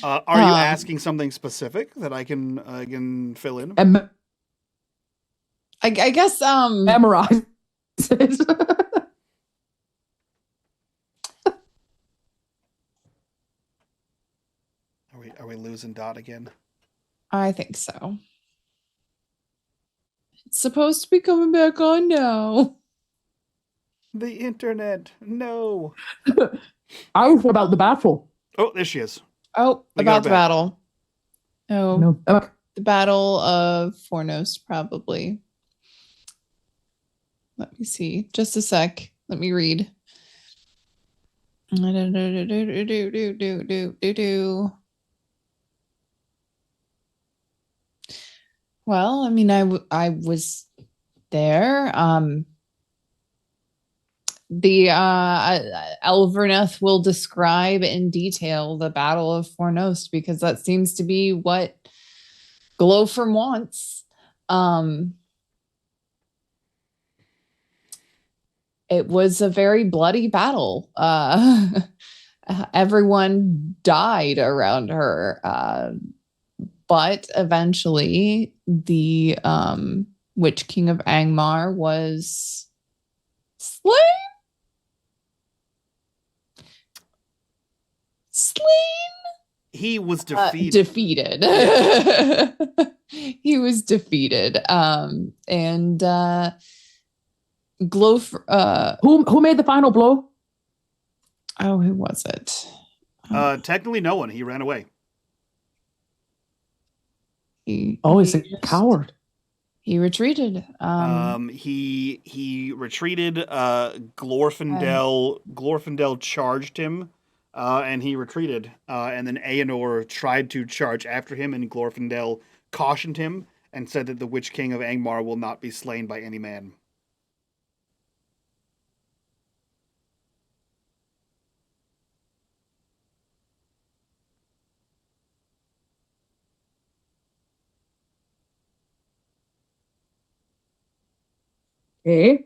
[SPEAKER 2] Are you asking something specific that I can fill in?
[SPEAKER 5] I guess
[SPEAKER 3] memorize it.
[SPEAKER 2] Are we losing Dot again?
[SPEAKER 5] I think so. It's supposed to be coming back on now.
[SPEAKER 2] The internet, no.
[SPEAKER 3] I was about the battle.
[SPEAKER 2] Oh, there she is.
[SPEAKER 5] Oh, about the battle. Oh,
[SPEAKER 3] no.
[SPEAKER 5] The Battle of Fornost, probably. Let me see. Just a sec. Let me read. Well, I mean, I was there. The Elverneth will describe in detail the Battle of Fornost because that seems to be what Glowfirm wants. It was a very bloody battle. Everyone died around her. But eventually the Witch King of Angmar was slain.
[SPEAKER 2] He was defeated.
[SPEAKER 5] Defeated. He was defeated. And
[SPEAKER 3] who made the final blow?
[SPEAKER 5] Oh, who was it?
[SPEAKER 2] Technically no one. He ran away.
[SPEAKER 3] He's a coward.
[SPEAKER 5] He retreated.
[SPEAKER 2] He retreated. Glorfindel charged him, and he retreated. And then Aenor tried to charge after him, and Glorfindel cautioned him and said that the Witch King of Angmar will not be slain by any man.
[SPEAKER 3] Okay.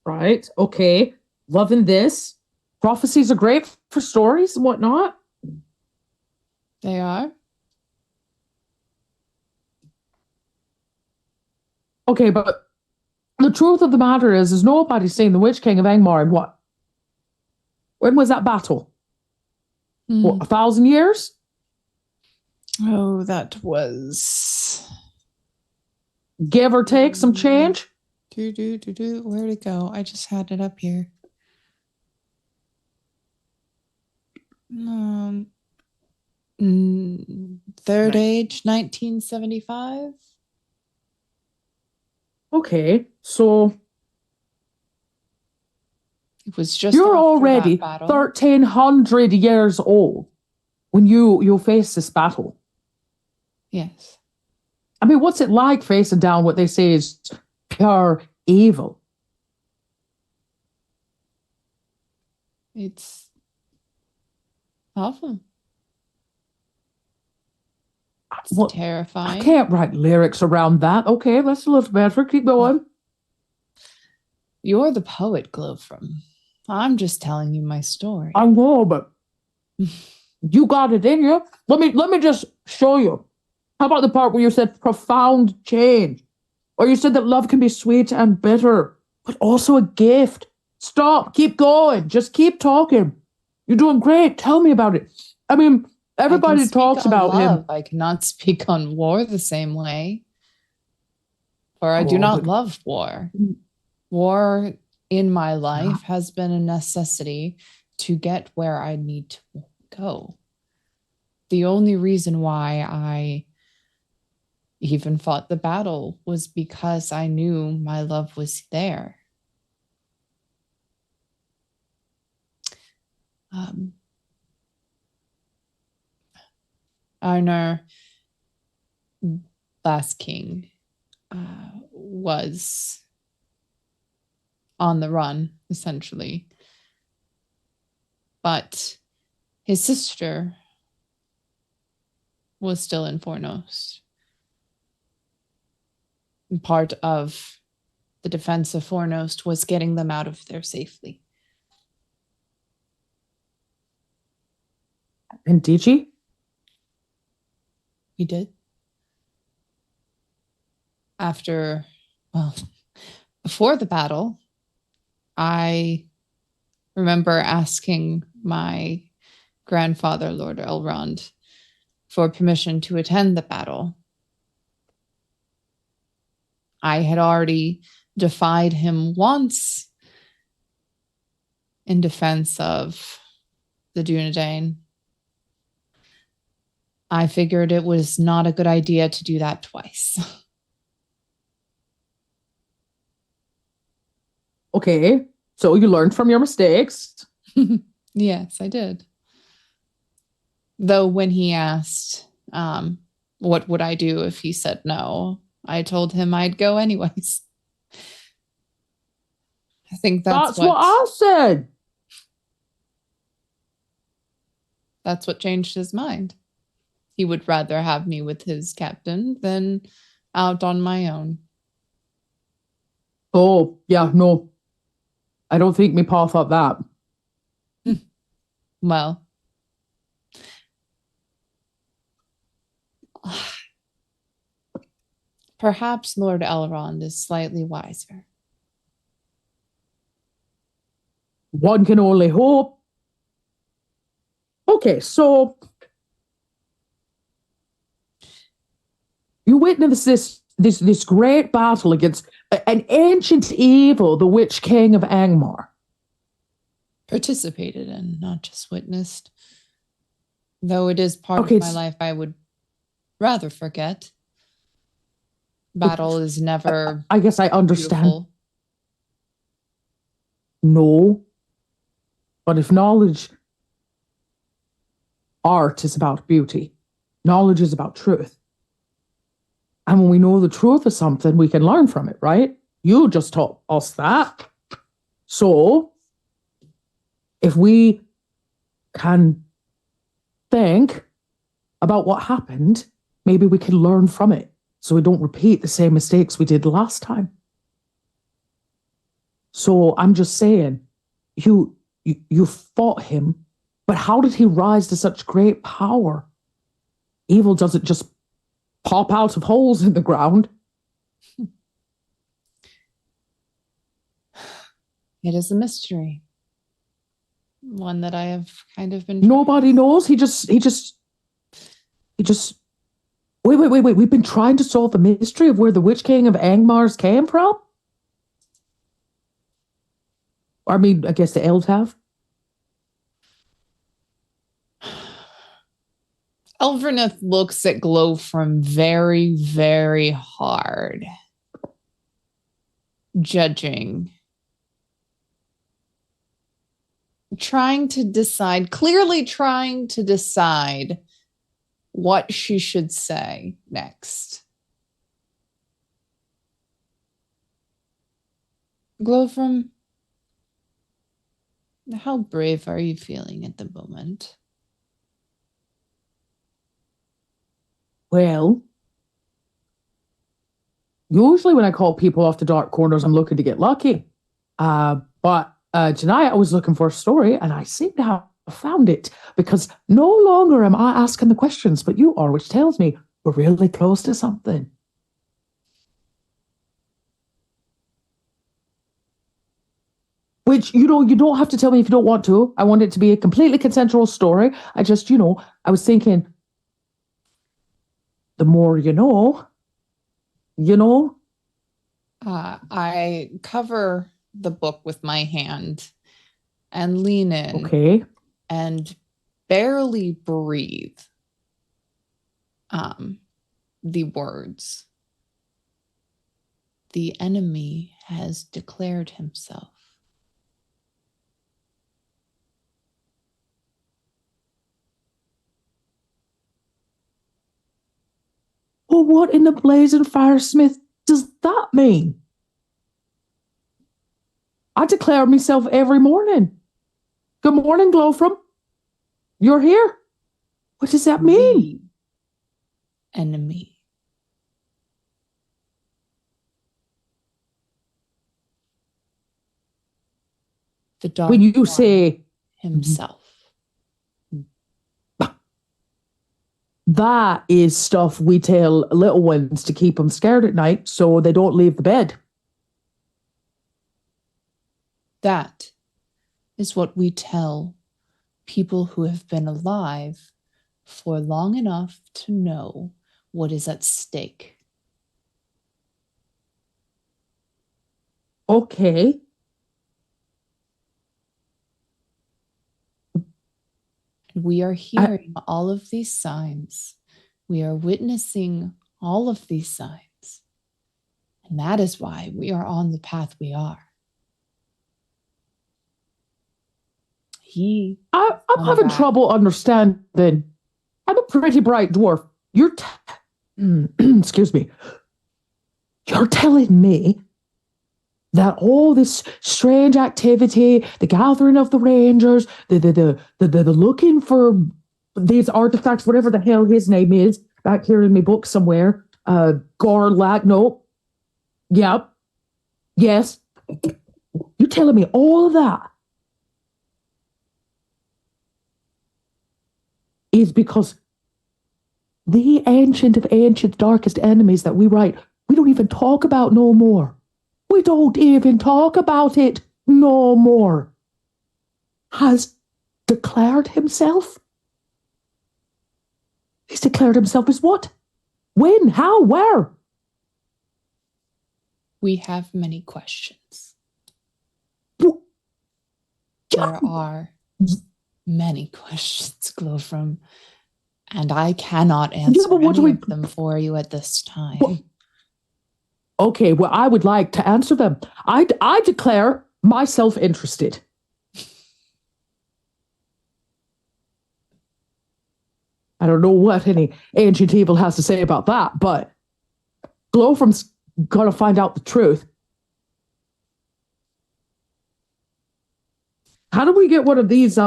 [SPEAKER 3] Right. Okay. Loving this. Prophecies are great for stories and whatnot.
[SPEAKER 5] They are.
[SPEAKER 3] Okay, but the truth of the matter is nobody's seen the Witch King of Angmar in what? When was that battle? What, 1,000 years?
[SPEAKER 5] Oh, that was...
[SPEAKER 3] Give or take some change?
[SPEAKER 5] Where'd it go? I just had it up here. Third Age, 1975.
[SPEAKER 3] Okay, so...
[SPEAKER 5] It was just
[SPEAKER 3] you're already 1,300 years old when you face this battle.
[SPEAKER 5] Yes.
[SPEAKER 3] I mean, what's it like facing down what they say is pure evil?
[SPEAKER 5] It's Awful. It's
[SPEAKER 3] What?
[SPEAKER 5] terrifying.
[SPEAKER 3] I can't write lyrics around that. Okay, that's a little better. Keep going.
[SPEAKER 5] You're the poet, Glowfrom. I'm just telling you my story.
[SPEAKER 3] I know, but you got it in you. Let me just show you. How about the part where you said profound change? Or you said that love can be sweet and bitter, but also a gift. Stop. Keep going. Just keep talking. You're doing great. Tell me about it. I mean, everybody talks about him.
[SPEAKER 5] I cannot speak on war the same way. For I do
[SPEAKER 3] Oh,
[SPEAKER 5] not
[SPEAKER 3] but-
[SPEAKER 5] love war. War in my life has been a necessity to get where I need to go. The only reason why I even fought the battle was because I knew my love was there. Our last king was on the run, essentially. But his sister was still in Fornost. And part of the defense of Fornost was getting them out of there safely.
[SPEAKER 3] And did you?
[SPEAKER 5] We did. Before the battle, I remember asking my grandfather, Lord Elrond, for permission to attend the battle. I had already defied him once in defense of the Dunedain. I figured it was not a good idea to do that twice.
[SPEAKER 3] Okay, so you learned from your mistakes.
[SPEAKER 5] Yes, I did. Though when he asked, what would I do if he said no, I told him I'd go anyways. I think
[SPEAKER 3] That's what I said.
[SPEAKER 5] That's what changed his mind. He would rather have me with his captain than out on my own.
[SPEAKER 3] Oh, yeah, no. I don't think me pa thought that.
[SPEAKER 5] Well, perhaps Lord Elrond is slightly wiser.
[SPEAKER 3] One can only hope. Okay, so you witnessed this great battle against an ancient evil, the Witch King of Angmar.
[SPEAKER 5] Participated in, not just witnessed. Though it is part
[SPEAKER 3] Okay,
[SPEAKER 5] of my life I would rather forget. Battle is never
[SPEAKER 3] I guess I understand.
[SPEAKER 5] beautiful.
[SPEAKER 3] No. But if art is about beauty, knowledge is about truth. And when we know the truth of something, we can learn from it, right? You just taught us that. So, if we can think about what happened, maybe we can learn from it so we don't repeat the same mistakes we did last time. So, I'm just saying, you fought him, but how did he rise to such great power? Evil doesn't just pop out of holes in the ground.
[SPEAKER 5] It is a mystery. One that I have kind of been...
[SPEAKER 3] Nobody knows. He just wait. We've been trying to solve the mystery of where the Witch King of Angmar's came from? I mean, I guess the elves have.
[SPEAKER 5] Elverneth looks at Glowfrom very, very hard. Judging. Clearly trying to decide what she should say next. Glowfrom, how brave are you feeling at the moment?
[SPEAKER 3] Well, usually when I call people off to dark corners, I'm looking to get lucky. But tonight I was looking for a story, and I seem to have found it, because no longer am I asking the questions, but you are, which tells me we're really close to something. Which, you don't have to tell me if you don't want to. I want it to be a completely consensual story. I just, I was thinking, the more you know.
[SPEAKER 5] I cover the book with my hand and lean in.
[SPEAKER 3] Okay.
[SPEAKER 5] And barely breathe the words. The enemy has declared himself.
[SPEAKER 3] Well, what in the blazing firesmith does that mean? I declare myself every morning. Good morning, Glowfrom. You're here. What does that mean?
[SPEAKER 5] The enemy. The dark
[SPEAKER 3] When you
[SPEAKER 5] one
[SPEAKER 3] say
[SPEAKER 5] himself.
[SPEAKER 3] that is stuff we tell little ones to keep them scared at night so they don't leave the bed.
[SPEAKER 5] That is what we tell people who have been alive for long enough to know what is at stake.
[SPEAKER 3] Okay.
[SPEAKER 5] We are hearing all of these signs. We are witnessing all of these signs. And that is why we are on the path we are.
[SPEAKER 3] I'm having trouble understanding. I'm a pretty bright dwarf. Excuse me. You're telling me that all this strange activity, the gathering of the rangers, the looking for these artifacts, whatever the hell his name is, back here in my book somewhere, Garlac, no, yep, yes, you're telling me all of that is because the ancient of ancient darkest enemies that we write, we don't even talk about no more. We don't even talk about it no more. Has declared himself? He's declared himself as what? When? How? Where?
[SPEAKER 5] We have many questions.
[SPEAKER 3] Well,
[SPEAKER 5] there are many questions, Glowfrom, and I cannot answer any of them for you at this time.
[SPEAKER 3] Well, okay, well, I would like to answer them. I declare myself interested. I don't know what any ancient evil has to say about that, but Glowfrom's gonna find out the truth. How do we get one of these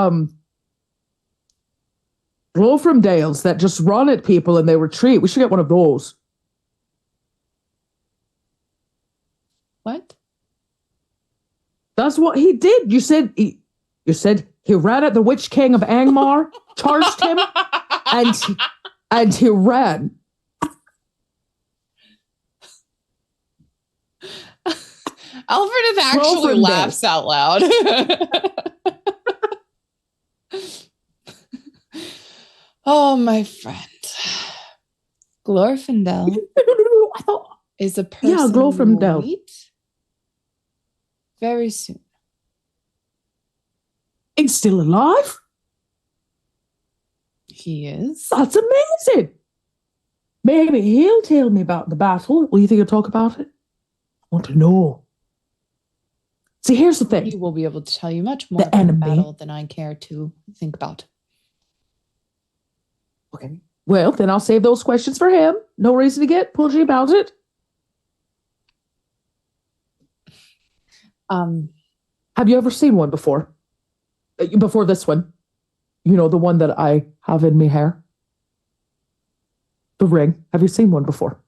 [SPEAKER 3] Glowfrom Dales that just run at people and they retreat? We should get one of those.
[SPEAKER 5] What?
[SPEAKER 3] That's what he did. You said he ran at the Witch King of Angmar, charged him, and he ran.
[SPEAKER 5] Alfred actually laughs out loud. Oh, my friend. Glorfindel
[SPEAKER 3] I thought
[SPEAKER 5] is a person
[SPEAKER 3] Glowfrom
[SPEAKER 5] we will meet very soon.
[SPEAKER 3] He's still alive?
[SPEAKER 5] He is.
[SPEAKER 3] That's amazing. Maybe he'll tell me about the battle. Will you think he'll talk about it? I want to know. See, here's the thing.
[SPEAKER 5] He will be able to tell you much more about
[SPEAKER 3] enemy.
[SPEAKER 5] the battle than I care to think about.
[SPEAKER 3] Okay. Well, then I'll save those questions for him. No reason to get pudgy about it. Have you ever seen one before? Before this one? You know, the one that I have in my hair? The ring. Have you seen one before?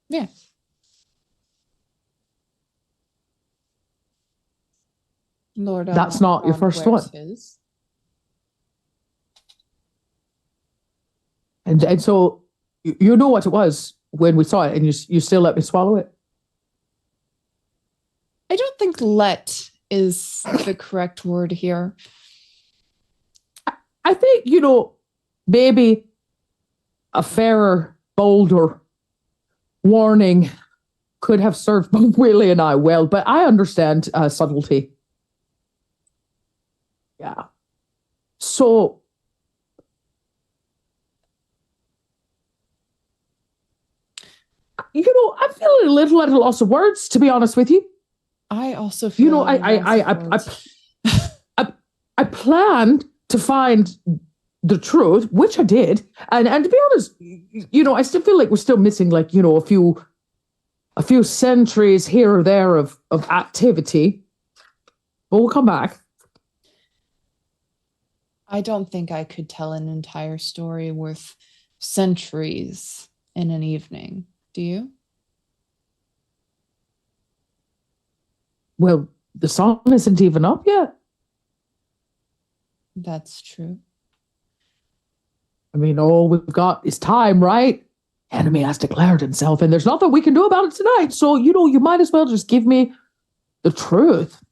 [SPEAKER 5] Yeah. Lord
[SPEAKER 3] That's not your first
[SPEAKER 5] wears
[SPEAKER 3] one.
[SPEAKER 5] his.
[SPEAKER 3] And so you know what it was when we saw it, and you still let me swallow it.
[SPEAKER 5] I don't think "let" is the correct word here.
[SPEAKER 3] I think, maybe a fairer, bolder warning could have served both Willie and I well, but I understand subtlety. Yeah. So, I'm feeling a little at a loss of words, to be honest with you.
[SPEAKER 5] I also feel
[SPEAKER 3] I planned to find the truth, which I did, and to be honest, I still feel like we're still missing, like, a few centuries here or there of activity, but we'll come back.
[SPEAKER 5] I don't think I could tell an entire story worth centuries in an evening. Do you?
[SPEAKER 3] Well, the sun isn't even up yet.
[SPEAKER 5] That's true.
[SPEAKER 3] I mean, all we've got is time, right? Enemy has declared himself, and there's nothing we can do about it tonight. So, you might as well just give me the truth.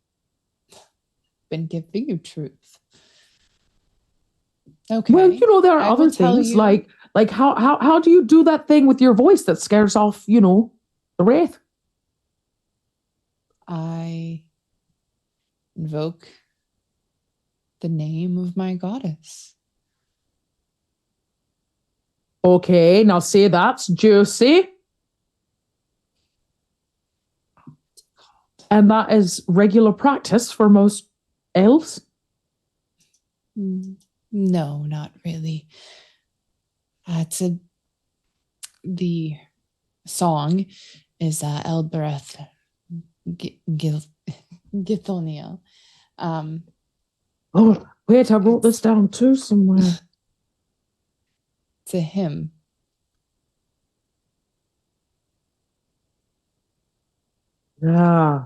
[SPEAKER 5] Been giving you truth. Okay.
[SPEAKER 3] Well, there are other things like how do you do that thing with your voice that scares off, the wraith?
[SPEAKER 5] I invoke the name of my goddess.
[SPEAKER 3] Okay, now say that's juicy. And that is regular practice for most elves?
[SPEAKER 5] No, not really. The song is Elbereth Githoniel.
[SPEAKER 3] Oh, wait, I wrote this down too somewhere.
[SPEAKER 5] It's a hymn.
[SPEAKER 3] Yeah.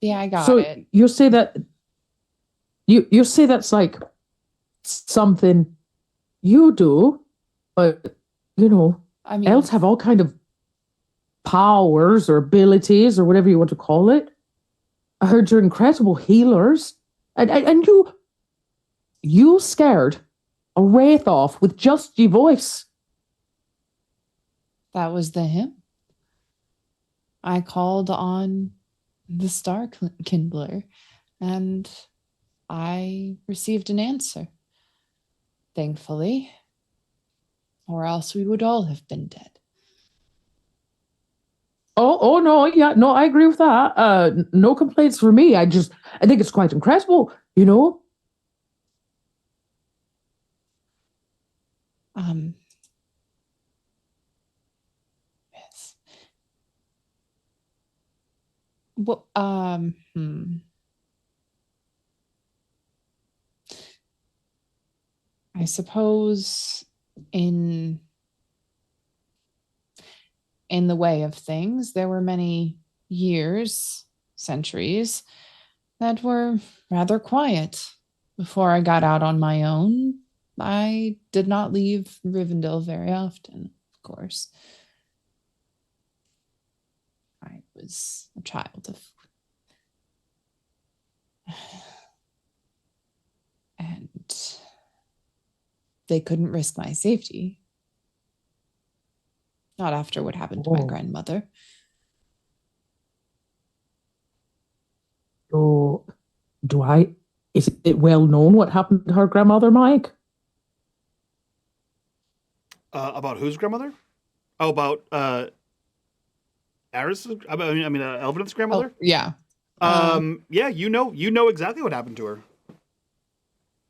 [SPEAKER 5] Yeah, I got it.
[SPEAKER 3] You say that you say that's like something you do, but
[SPEAKER 5] I mean,
[SPEAKER 3] elves have all kind of powers or abilities or whatever you want to call it. I heard you're incredible healers, and you scared a wraith off with just your voice.
[SPEAKER 5] that was the hymn. I called on the star kindler, and I received an answer. Thankfully, or else we would all have been dead.
[SPEAKER 3] Oh no, yeah, no, I agree with that. No complaints for me. I think it's quite incredible,
[SPEAKER 5] Yes. Well, I suppose in the way of things, there were many years, centuries, that were rather quiet. Before I got out on my own, I did not leave Rivendell very often, of course. I was a child of... And they couldn't risk my safety. Not after what happened to my grandmother.
[SPEAKER 3] So, is it well known what happened to her grandmother, Mike?
[SPEAKER 2] About whose grandmother? Oh, about Eris? Elveneth's grandmother?
[SPEAKER 5] Oh, yeah.
[SPEAKER 2] Yeah, you know exactly what happened to her.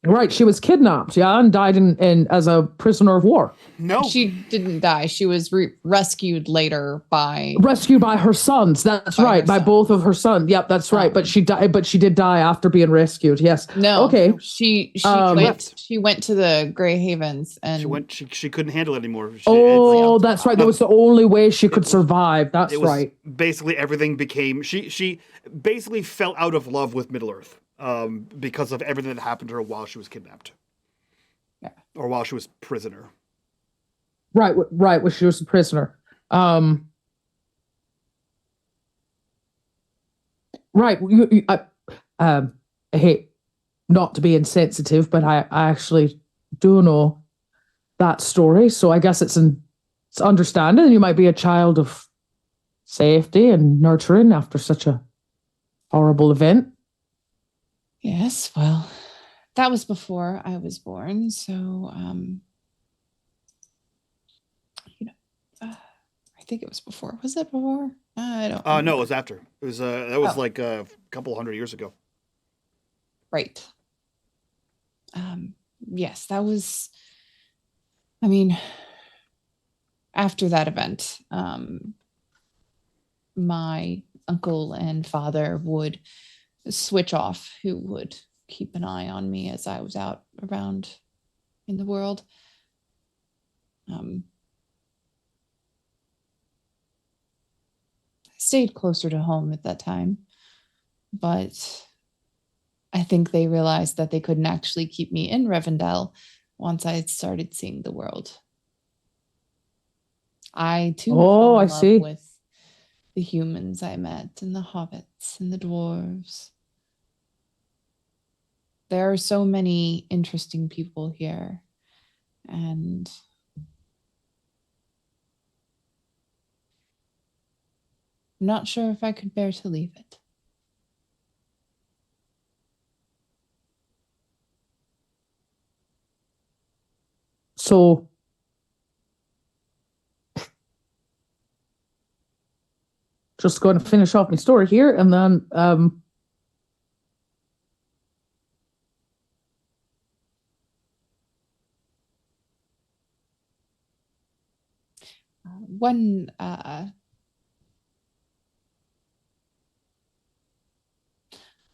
[SPEAKER 3] Right, she was kidnapped, yeah, and died in as a prisoner of war.
[SPEAKER 2] No.
[SPEAKER 5] She didn't die. She was rescued later by
[SPEAKER 3] Rescued by her sons. That's right, by both of her sons. Yep, that's right. But she died. But she did die after being rescued. Yes.
[SPEAKER 5] No.
[SPEAKER 3] Okay.
[SPEAKER 5] She
[SPEAKER 2] left.
[SPEAKER 5] She went to the Grey Havens and
[SPEAKER 2] She couldn't handle it anymore.
[SPEAKER 3] That's right. That was the only way she could survive. That's right.
[SPEAKER 2] Basically, everything became she basically fell out of love with Middle Earth because of everything that happened to her while she was kidnapped.
[SPEAKER 5] Yeah.
[SPEAKER 2] Or while she was prisoner.
[SPEAKER 3] Right. When she was a prisoner. Right. I hate not to be insensitive, but I actually do know that story. So I guess it's understanding you might be a child of safety and nurturing after such a horrible event.
[SPEAKER 5] yes, well, that was before I was born, so I think it was before. Was it before? I don't know.
[SPEAKER 2] No, it was after. It was that was like a couple hundred years ago.
[SPEAKER 5] Right. Yes, that was, I mean, after that event, my uncle and father would switch off who would keep an eye on me as I was out around in the world. I stayed closer to home at that time, but I think they realized that they couldn't actually keep me in Rivendell once I had started seeing the world. I too fell in love with the humans I met and the hobbits and the dwarves. There are so many interesting people here, and I'm not sure if I could bear to leave it.
[SPEAKER 3] So just going to finish off my story here, and then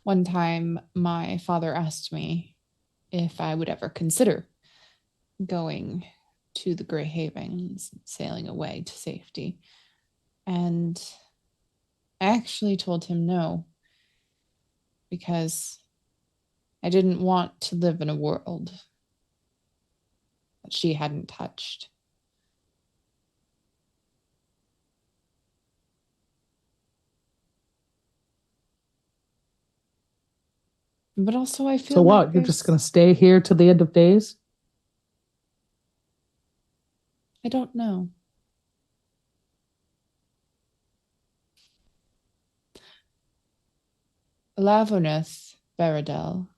[SPEAKER 5] one time my father asked me if I would ever consider going to the Grey Havens, sailing away to safety. And I actually told him no, because I didn't want to live in a world that she hadn't touched. But also I feel
[SPEAKER 3] so what?
[SPEAKER 5] like
[SPEAKER 3] You're just going to stay here till the end of days?
[SPEAKER 5] I don't know. Lavoneth Baradel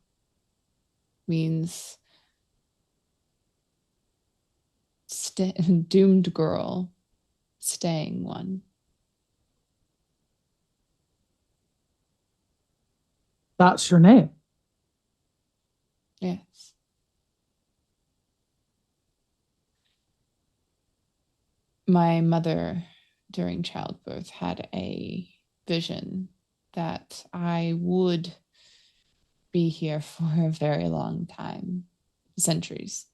[SPEAKER 5] means doomed girl, staying one.
[SPEAKER 3] That's your name?
[SPEAKER 5] Yes. My mother, during childbirth, had a vision that I would be here for a very long time, centuries.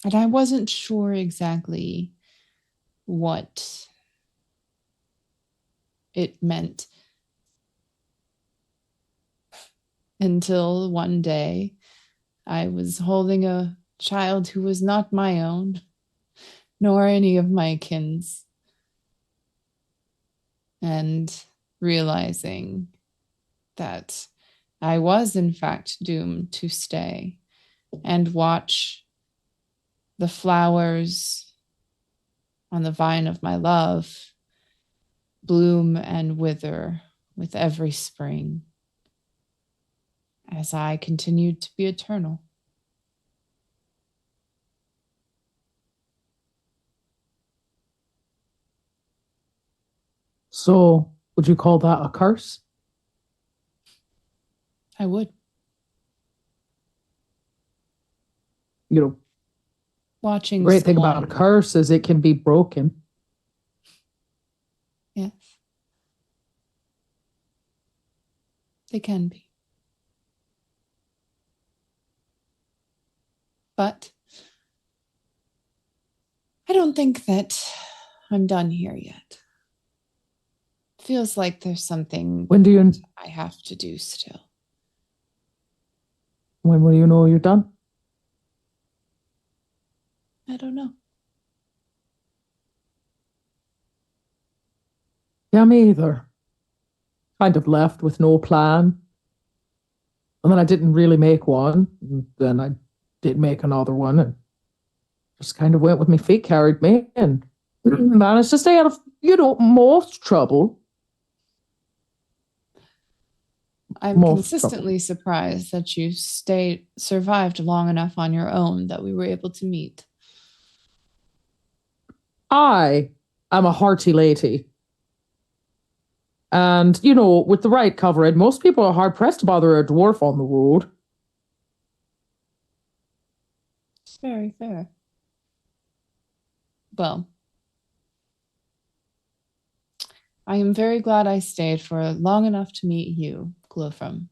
[SPEAKER 5] And I wasn't sure exactly what it meant until one day I was holding a child who was not my own, nor any of my kin's, and realizing that I was in fact doomed to stay and watch the flowers on the vine of my love bloom and wither with every spring as I continued to be eternal.
[SPEAKER 3] So would you call that a curse?
[SPEAKER 5] I would. Watching.
[SPEAKER 1] great thing about a curse is it can be broken.
[SPEAKER 5] Yes. They can be. But I don't think that I'm done here yet. Feels like there's something
[SPEAKER 1] When do you?
[SPEAKER 5] I have to do still.
[SPEAKER 1] When will you know you're done?
[SPEAKER 5] I don't know.
[SPEAKER 1] Yeah, me either. Kind of left with no plan. And then I didn't really make one. And then I did make another one and just kind of went with my feet, carried me, and managed to stay out of, most trouble.
[SPEAKER 5] I'm consistently surprised that you survived long enough on your own that we were able to meet.
[SPEAKER 1] I am a hearty lady. And, with the right covering, most people are hard-pressed to bother a dwarf on the road.
[SPEAKER 5] It's very fair. Well, I am very glad I stayed for long enough to meet you, Glowfrom.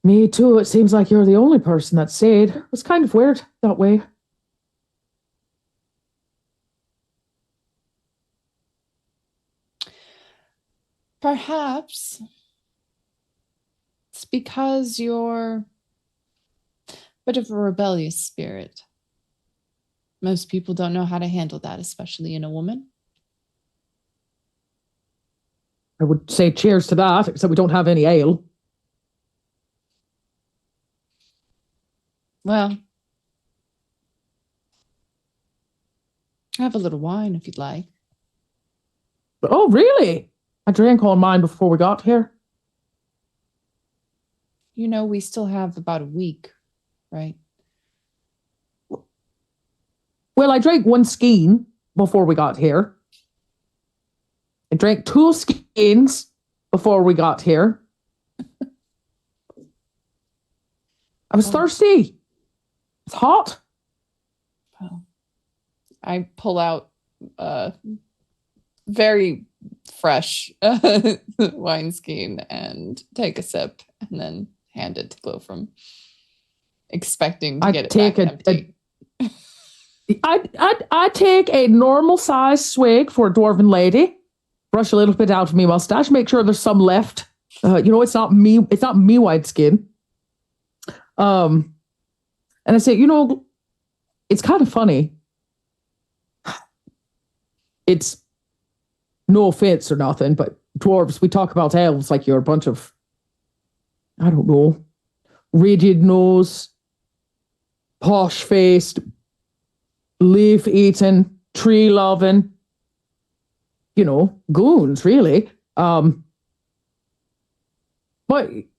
[SPEAKER 1] Me too. It seems like you're the only person that stayed. It was kind of weird that way.
[SPEAKER 5] Perhaps it's because you're a bit of a rebellious spirit. Most people don't know how to handle that, especially in a woman.
[SPEAKER 1] I would say cheers to that, except we don't have any ale.
[SPEAKER 5] Well, have a little wine if you'd like.
[SPEAKER 1] Oh, really? I drank all mine before we got here.
[SPEAKER 5] We still have about a week, right?
[SPEAKER 1] Well, I drank one skein before we got here. I drank 2 skeins before we got here. I was thirsty. It's hot.
[SPEAKER 5] Well, I pull out very fresh wine skein and take a sip and then hand it to Glowfrom, expecting to get it back empty.
[SPEAKER 1] I take a normal size swig for a dwarven lady, brush a little bit out of my mustache, make sure there's some left. It's not me white skin. And I say, it's kind of funny. It's no offense or nothing, but dwarves, we talk about elves like you're a bunch of, I don't know, rigid nose, posh faced, leaf eating, tree loving, goons, really. But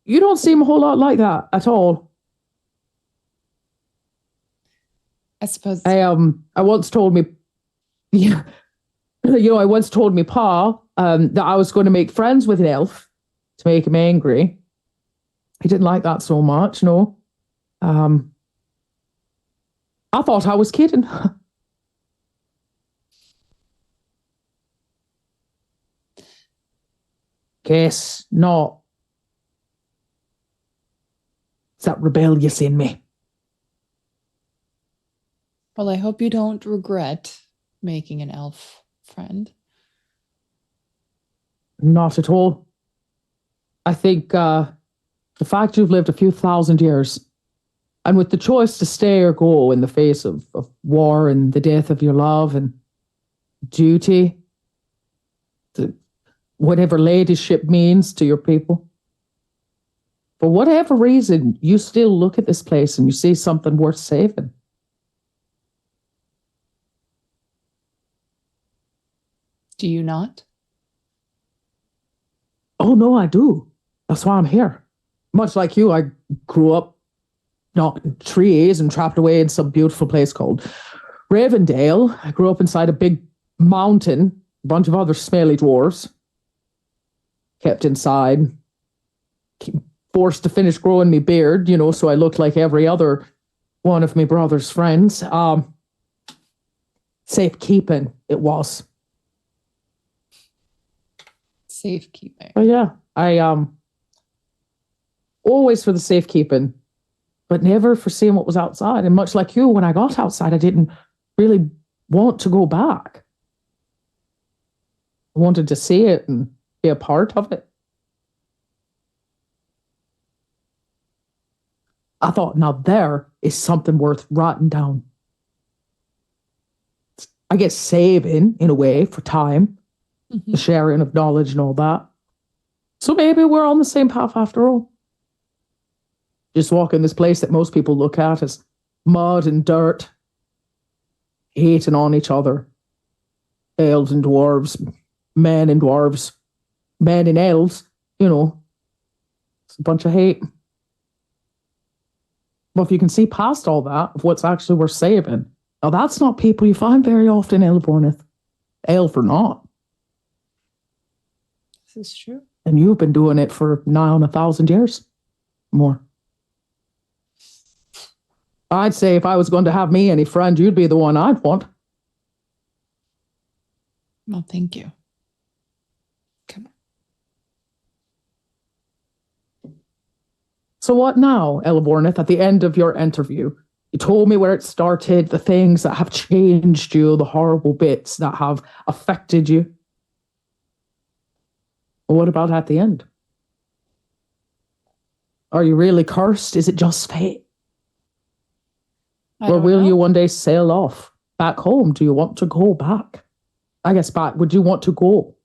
[SPEAKER 1] you don't seem a whole lot like that at all.
[SPEAKER 5] I suppose.
[SPEAKER 1] I once told me, I once told me pa that I was going to make friends with an elf to make him angry. He didn't like that so much, no. I thought I was kidding. Guess not. It's that rebellious in me.
[SPEAKER 5] Well, I hope you don't regret making an elf friend.
[SPEAKER 1] Not at all. I think the fact you've lived a few thousand years, and with the choice to stay or go in the face of war and the death of your love and duty, whatever ladyship means to your people, for whatever reason, you still look at this place and you see something worth saving.
[SPEAKER 5] Do you not?
[SPEAKER 1] Oh, no, I do. That's why I'm here. Much like you, I grew up not in trees and trapped away in some beautiful place called Ravendale. I grew up inside a big mountain, a bunch of other smelly dwarves. Kept inside, forced to finish growing my beard, so I looked like every other
[SPEAKER 3] one of my brother's friends. Safekeeping, it was.
[SPEAKER 5] Safekeeping.
[SPEAKER 3] But yeah, I always for the safekeeping, but never for seeing what was outside. And much like you, when I got outside, I didn't really want to go back. I wanted to see it and be a part of it. I thought, now there is something worth writing down. I guess saving, in a way, for time, the sharing of knowledge and all that. So maybe we're on the same path after all. Just walking this place that most people look at as mud and dirt, hating on each other. Elves and dwarves, men and dwarves, men and elves, you know. It's a bunch of hate. But if you can see past all that, of what's actually worth saving, now that's not people you find very often in Elbornith, elf or not.
[SPEAKER 5] This is true.
[SPEAKER 3] And you've been doing it for nigh on 1,000 years. More. I'd say if I was going to have me any friend, you'd be the one I'd want.
[SPEAKER 5] Well, thank you. Come on.
[SPEAKER 3] So what now, Elbornith, at the end of your interview? You told me where it started, the things that have changed you, the horrible bits that have affected you. Well, what about at the end? Are you really cursed? Is it just fate? Or will you one day sail off back home? Do you want to go back? I guess back. Would you want to go?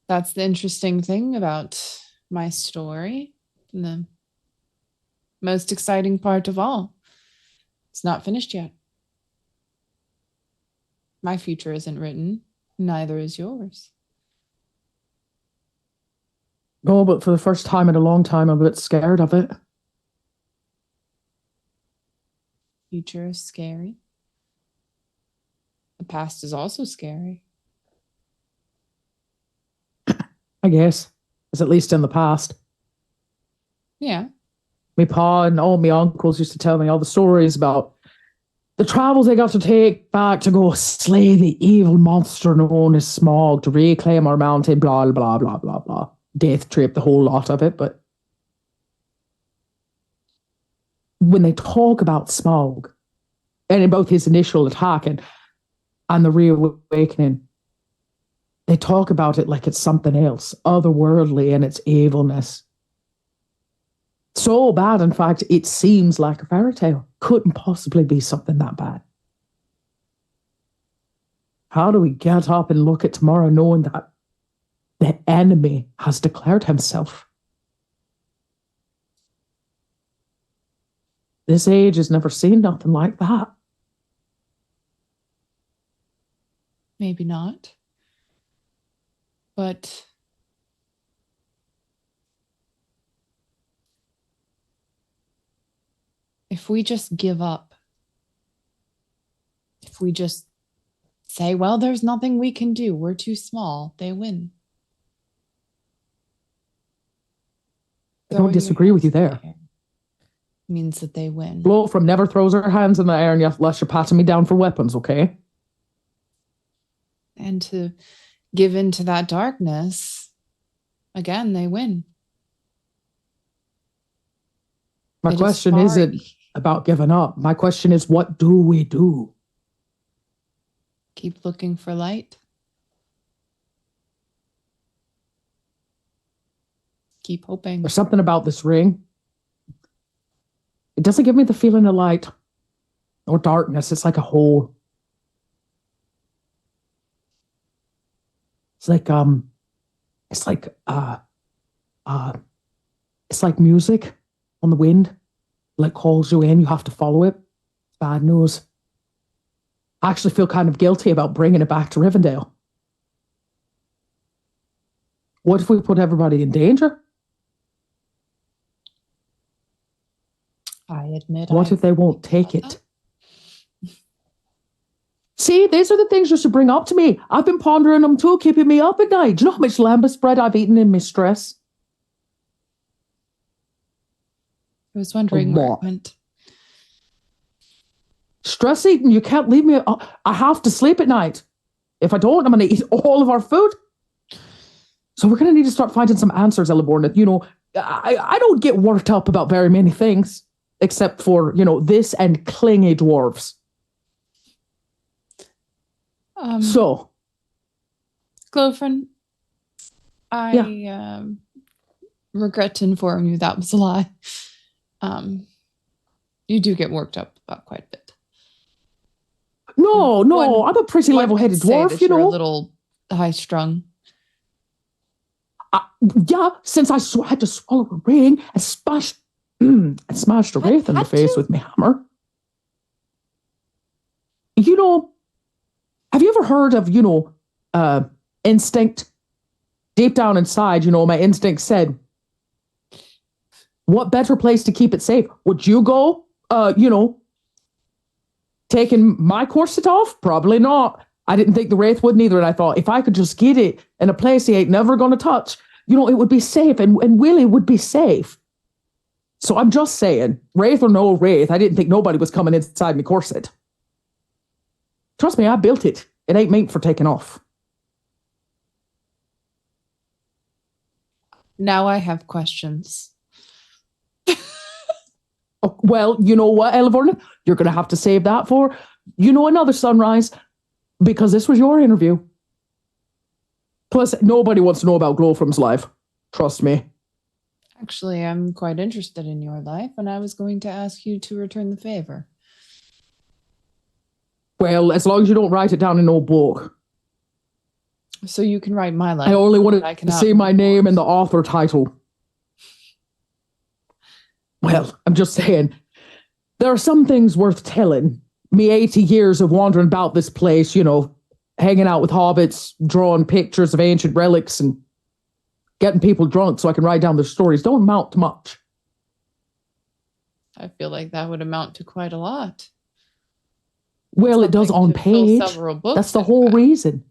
[SPEAKER 5] That's the interesting thing about my story. And the most exciting part of all. It's not finished yet. My future isn't written. Neither is yours.
[SPEAKER 3] No, but for the first time in a long time, I'm a bit scared of it.
[SPEAKER 5] Future is scary. The past is also scary.
[SPEAKER 3] I guess. It's at least in the past.
[SPEAKER 5] Yeah.
[SPEAKER 3] My pa and all my uncles used to tell me all the stories about the travels they got to take back to go slay the evil monster known as Smog, to reclaim our mountain, blah, blah, blah, blah, blah. Death trip, the whole lot of it. But when they talk about Smog, and in both his initial attack and the reawakening, they talk about it like it's something else, otherworldly in its evilness. So bad, in fact, it seems like a fairy tale. Couldn't possibly be something that bad. How do we get up and look at tomorrow knowing that the enemy has declared himself? This age has never seen nothing like that.
[SPEAKER 5] Maybe not. But if we just give up, if we just say, well, there's nothing we can do, we're too small, they win.
[SPEAKER 3] I don't disagree with you there.
[SPEAKER 5] Means that they win.
[SPEAKER 3] Blow from never throws her hands in the air unless you're patting me down for weapons, okay?
[SPEAKER 5] And to give in to that darkness, again, they win.
[SPEAKER 3] My question isn't about giving up. My question is, what do we do?
[SPEAKER 5] Keep looking for light. Keep hoping.
[SPEAKER 3] There's something about this ring. It doesn't give me the feeling of light or darkness. It's like a hole. It's like it's like music on the wind. Like calls you in, you have to follow it. Bad news. I actually feel kind of guilty about bringing it back to Rivendell. What if we put everybody in danger?
[SPEAKER 5] I admit.
[SPEAKER 3] What if they won't take it? See, these are the things you should bring up to me. I've been pondering them too, keeping me up at night. Do you know how much lembas bread I've eaten in my stress?
[SPEAKER 5] I was wondering where
[SPEAKER 3] lot.
[SPEAKER 5] it went.
[SPEAKER 3] Stress eating, you can't leave me. I have to sleep at night. If I don't, I'm going to eat all of our food. So we're going to need to start finding some answers, Eliborn. You know, I don't get worked up about very many things, except for, you know, this and clingy dwarves. So.
[SPEAKER 5] Glofrin, I regret to inform you that was a lie. You do get worked up about quite a bit.
[SPEAKER 3] No, I'm a pretty level-headed dwarf, you know.
[SPEAKER 5] You're a little high-strung.
[SPEAKER 3] Yeah, since I had to swallow a ring and smashed a wraith in the face with my hammer. You know, have you ever heard of, you know, instinct? Deep down inside, you know, my instinct said, what better place to keep it safe? Would you go, you know, taking my corset off? Probably not. I didn't think the wraith would neither, and I thought if I could just get it in a place he ain't never going to touch, you know, it would be safe, and Willie would be safe. So I'm just saying, wraith or no wraith, I didn't think nobody was coming inside my corset. Trust me, I built it. It ain't meant for taking off.
[SPEAKER 5] Now I have questions.
[SPEAKER 3] Oh, well, you know what, Elivorn? You're going to have to save that for, you know, another sunrise, because this was your interview. Plus, nobody wants to know about Glowfrom's life. Trust me.
[SPEAKER 5] Actually, I'm quite interested in your life, and I was going to ask you to return the favor.
[SPEAKER 3] Well, as long as you don't write it down in no book.
[SPEAKER 5] So you can write my life.
[SPEAKER 3] I only want to say my name and the author title. Well, I'm just saying, there are some things worth telling. Me 80 years of wandering about this place, you know, hanging out with hobbits, drawing pictures of ancient relics, and getting people drunk so I can write down their stories don't amount to much.
[SPEAKER 5] I feel like that would amount to quite a lot.
[SPEAKER 3] Well, it does on page. That's the whole reason.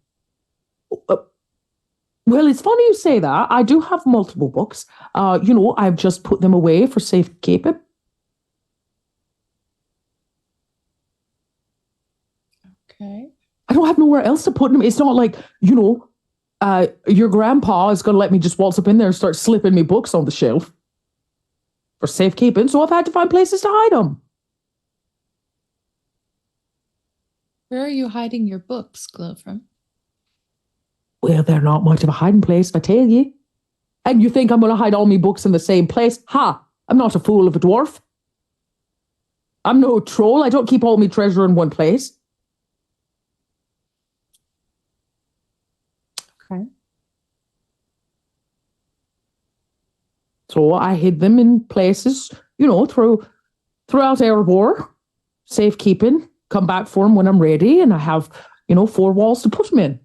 [SPEAKER 3] Well, it's funny you say that. I do have multiple books. You know, I've just put them away for safekeeping.
[SPEAKER 5] Okay.
[SPEAKER 3] I don't have nowhere else to put them. It's not like, you know, your grandpa is going to let me just waltz up in there and start slipping me books on the shelf for safekeeping, so I've had to find places to hide them.
[SPEAKER 5] Where are you hiding your books, Glowfrom?
[SPEAKER 3] Well, they're not much of a hiding place, if I tell you. And you think I'm going to hide all my books in the same place? Ha! I'm not a fool of a dwarf. I'm no troll. I don't keep all my treasure in one place.
[SPEAKER 5] Okay.
[SPEAKER 3] So I hid them in places, you know, throughout Erebor, safekeeping, come back for them when I'm ready, and I have, you know, 4 walls to put them in.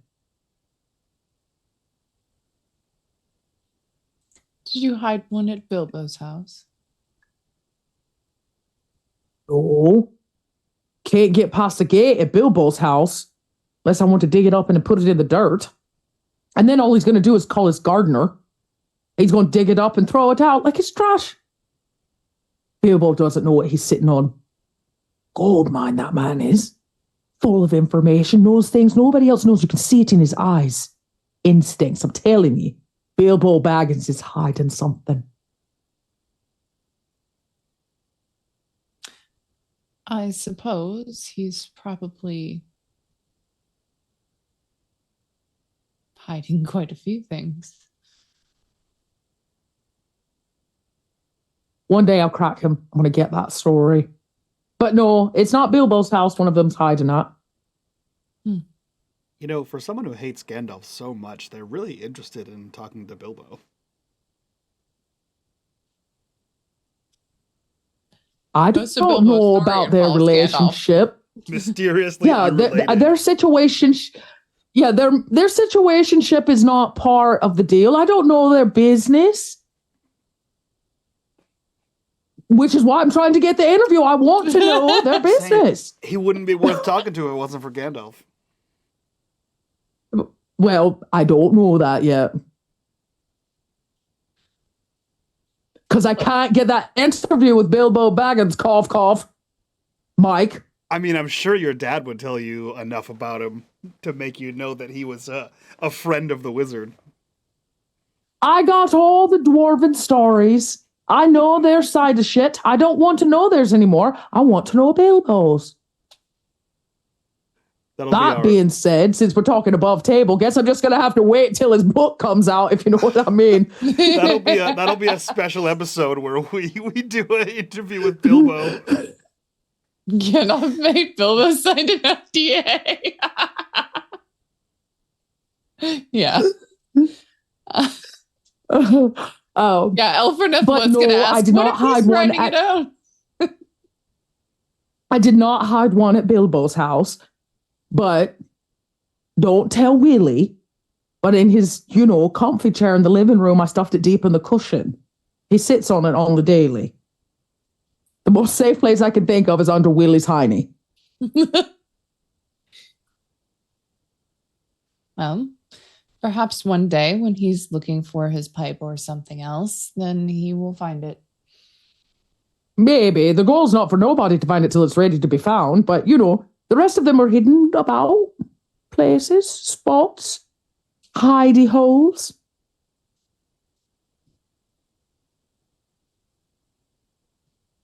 [SPEAKER 5] Did you hide one at Bilbo's house?
[SPEAKER 3] No. Can't get past the gate at Bilbo's house unless I want to dig it up and put it in the dirt. And then all he's going to do is call his gardener. He's going to dig it up and throw it out like it's trash. Bilbo doesn't know what he's sitting on. Gold mine, that man is. Full of information, knows things nobody else knows. You can see it in his eyes. Instincts, I'm telling you. Bilbo Baggins is hiding something.
[SPEAKER 5] I suppose he's probably hiding quite a few things.
[SPEAKER 3] One day I'll crack him. I'm going to get that story. But no, it's not Bilbo's house. One of them's hiding at.
[SPEAKER 2] You know, for someone who hates Gandalf so much, they're really interested in talking to Bilbo.
[SPEAKER 3] I don't know about their relationship.
[SPEAKER 2] Mysteriously
[SPEAKER 3] yeah, their situation. Yeah, their situationship is not part of the deal. I don't know their business, which is why I'm trying to get the interview. I want to know their business.
[SPEAKER 2] He wouldn't be worth talking to if it wasn't for Gandalf. Well,
[SPEAKER 3] I don't know that yet. Because I can't get that interview with Bilbo Baggins, cough, cough. Mike.
[SPEAKER 2] I mean, I'm sure your dad would tell you enough about him to make you know that he was a friend of the wizard.
[SPEAKER 3] I got all the dwarven stories. I know their side of shit. I don't want to know theirs anymore. I want to know Bilbo's. That being said, since we're talking above table, guess I'm just gonna have to wait till his book comes out, if you know what I mean.
[SPEAKER 2] that'll be a special episode where we do an interview with Bilbo.
[SPEAKER 5] Yeah, I've made Bilbo signed an FDA. Yeah.
[SPEAKER 3] Oh.
[SPEAKER 5] Yeah, Elfreneth was
[SPEAKER 3] no,
[SPEAKER 5] gonna ask,
[SPEAKER 3] I did
[SPEAKER 5] what
[SPEAKER 3] not
[SPEAKER 5] if he's
[SPEAKER 3] hide one
[SPEAKER 5] writing it out?
[SPEAKER 3] I did not hide one at Bilbo's house, but don't tell Willie. But in his, comfy chair in the living room, I stuffed it deep in the cushion. He sits on it on the daily. The most safe place I can think of is under Willie's hiney.
[SPEAKER 5] Well, perhaps one day when he's looking for his pipe or something else, then he will find it.
[SPEAKER 3] Maybe. The goal's not for nobody to find it till it's ready to be found, but, the rest of them are hidden about places, spots, hidey holes.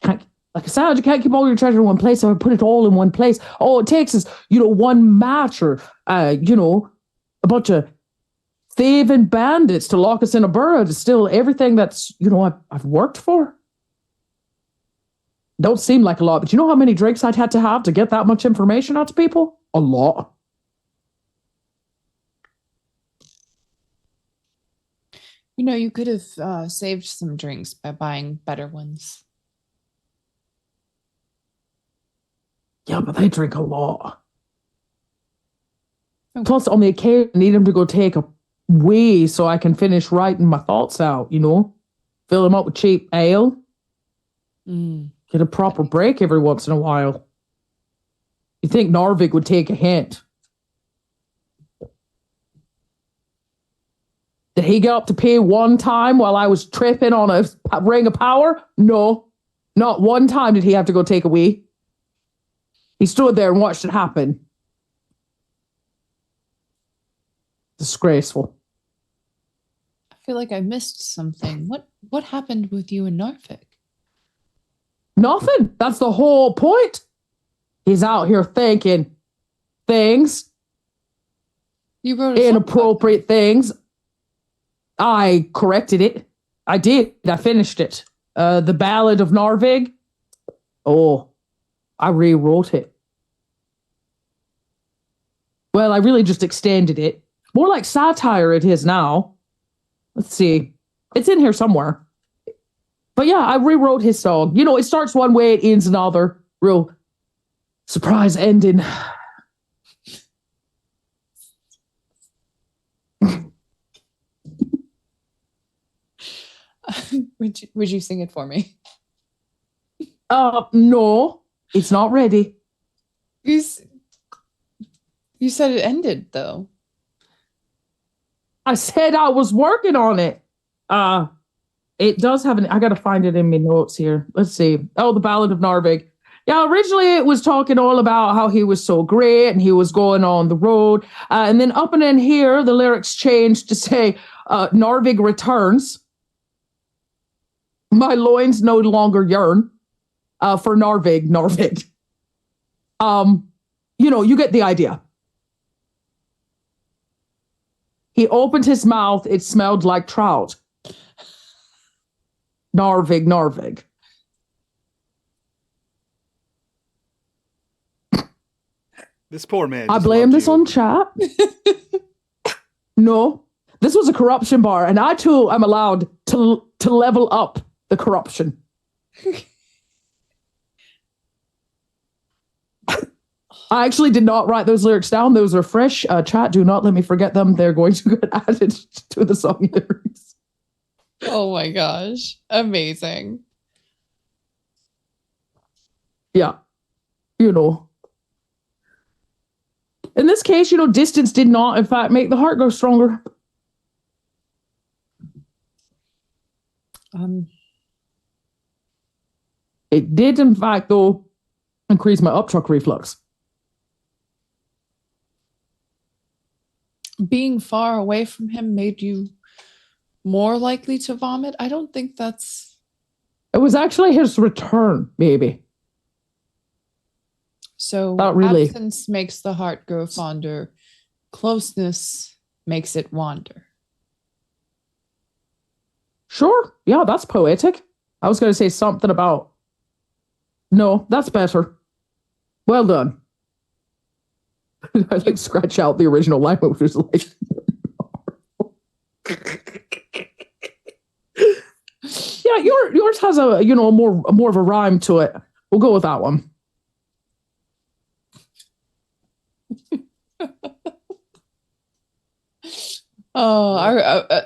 [SPEAKER 3] Like I said, you can't keep all your treasure in one place, so I put it all in one place. All it takes is, one match or, a bunch of thieving bandits to lock us in a burrow to steal everything that's, I've worked for. Don't seem like a lot, but you know how many drinks I'd had to have to get that much information out to people? A lot.
[SPEAKER 5] You could have saved some drinks by buying better ones.
[SPEAKER 3] Yeah, but they drink a lot. Okay. Plus, on the occasion, I need him to go take a wee so I can finish writing my thoughts out, Fill them up with cheap ale. Get a proper break every once in a while. You think Narvik would take a hint? Did he get up to pee one time while I was tripping on a ring of power? No. Not one time did he have to go take a wee. He stood there and watched it happen. Disgraceful.
[SPEAKER 5] I feel like I missed something. What happened with you and Narvik?
[SPEAKER 3] Nothing. That's the whole point. He's out here thinking things.
[SPEAKER 5] You wrote
[SPEAKER 3] inappropriate things. I corrected it. I did. I finished it. The Ballad of Narvik. Oh, I rewrote it. Well, I really just extended it. More like satire it is now. Let's see. It's in here somewhere. But yeah, I rewrote his song. It starts one way, it ends another. Real surprise ending.
[SPEAKER 5] Would you sing it for me?
[SPEAKER 3] No, it's not ready.
[SPEAKER 5] You said it ended, though.
[SPEAKER 3] I said I was working on it. It does have I gotta find it in my notes here. Let's see. Oh, the Ballad of Narvik. Yeah, originally it was talking all about how he was so great and he was going on the road. And then up and in here, the lyrics changed to say, Narvik returns. My loins no longer yearn. For Narvik. You get the idea. He opened his mouth, it smelled like trout. Narvik.
[SPEAKER 2] This poor man.
[SPEAKER 3] I blame this on chat. No, this was a corruption bar, and I too am allowed to level up the corruption. I actually did not write those lyrics down. Those are fresh. Chat, do not let me forget them. They're going to get added to the song lyrics.
[SPEAKER 5] Oh my gosh. Amazing.
[SPEAKER 3] Yeah. In this case, distance did not, in fact, make the heart grow stronger. It did, in fact, though, increase my upchuck reflux.
[SPEAKER 5] Being far away from him made you more likely to vomit? I don't think that's...
[SPEAKER 3] It was actually his return, maybe.
[SPEAKER 5] So
[SPEAKER 3] Not really.
[SPEAKER 5] absence makes the heart grow fonder. Closeness makes it wander.
[SPEAKER 3] Sure. Yeah, that's poetic. I was going to say something about... No, that's better. Well done. I like scratch out the original line, which was like... Yeah, yours has a more of a rhyme to it. We'll go with that one.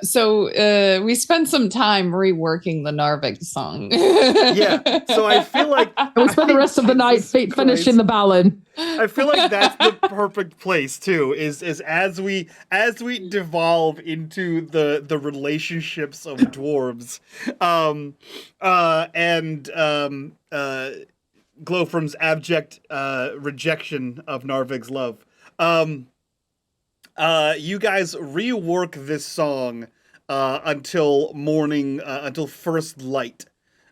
[SPEAKER 5] So we spent some time reworking the Narvik song.
[SPEAKER 2] Yeah, so I feel like
[SPEAKER 3] We spent the rest of the night finishing the ballad.
[SPEAKER 2] I feel like that's the perfect place too. Is as we devolve into the relationships of dwarves, and Glowfrom's abject rejection of Narvik's love. You guys rework this song until morning, until first light.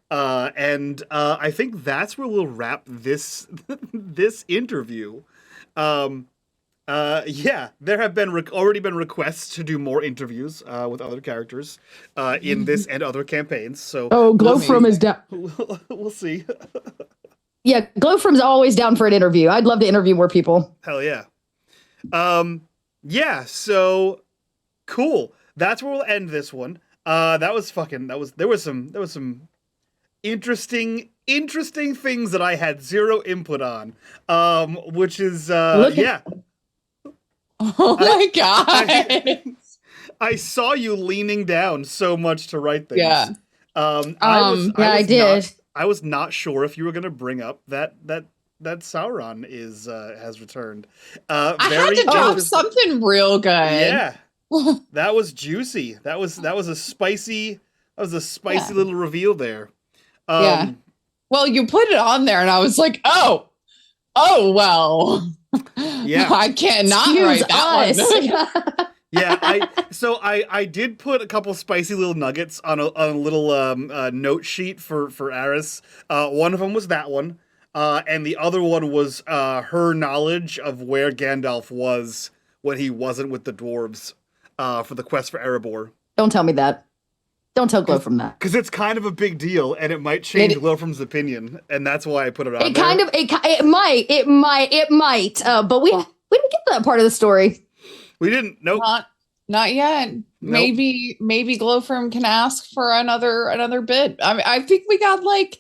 [SPEAKER 2] And I think that's where we'll wrap this this interview. Yeah, there have been already been requests to do more interviews with other characters in this and other campaigns. So
[SPEAKER 3] Glowfrom is down.
[SPEAKER 2] We'll see.
[SPEAKER 6] Yeah, Glowfrom's always down for an interview. I'd love to interview more people.
[SPEAKER 2] Hell yeah. Yeah, so cool. That's where we'll end this one. There was some interesting things that I had zero input on. Which is yeah.
[SPEAKER 5] Oh my god.
[SPEAKER 2] I saw you leaning down so much to write things.
[SPEAKER 5] Yeah.
[SPEAKER 6] I did.
[SPEAKER 2] I was not sure if you were going to bring up that Sauron has returned.
[SPEAKER 5] I had to drop something real good.
[SPEAKER 2] Yeah, that was juicy. That was a spicy little reveal there.
[SPEAKER 5] Yeah. Well, you put it on there, and I was like, oh well.
[SPEAKER 2] Yeah,
[SPEAKER 5] I cannot write that one.
[SPEAKER 2] Yeah, I did put a couple spicy little nuggets on a little note sheet for Aris. One of them was that one. And the other one was her knowledge of where Gandalf was when he wasn't with the dwarves for the quest for Erebor.
[SPEAKER 6] Don't tell me that. Don't tell Glowfrom that.
[SPEAKER 2] Because it's kind of a big deal, and it might change Glowfrom's opinion, and that's why I put it on
[SPEAKER 6] It
[SPEAKER 2] there.
[SPEAKER 6] It might. But we didn't get to that part of the story.
[SPEAKER 2] We didn't. Nope.
[SPEAKER 5] Not yet. Nope. Maybe Glowfrom can ask for another bit. I mean, I think we got like.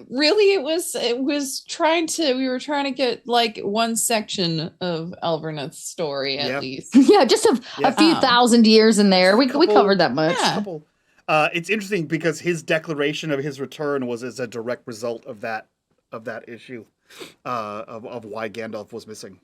[SPEAKER 5] Really, we were trying to get like one section of Elverneth's story at least.
[SPEAKER 6] Yeah, just a few thousand years in there. We covered that much.
[SPEAKER 5] Yeah.
[SPEAKER 2] It's interesting because his declaration of his return was as a direct result of that issue of why Gandalf was missing,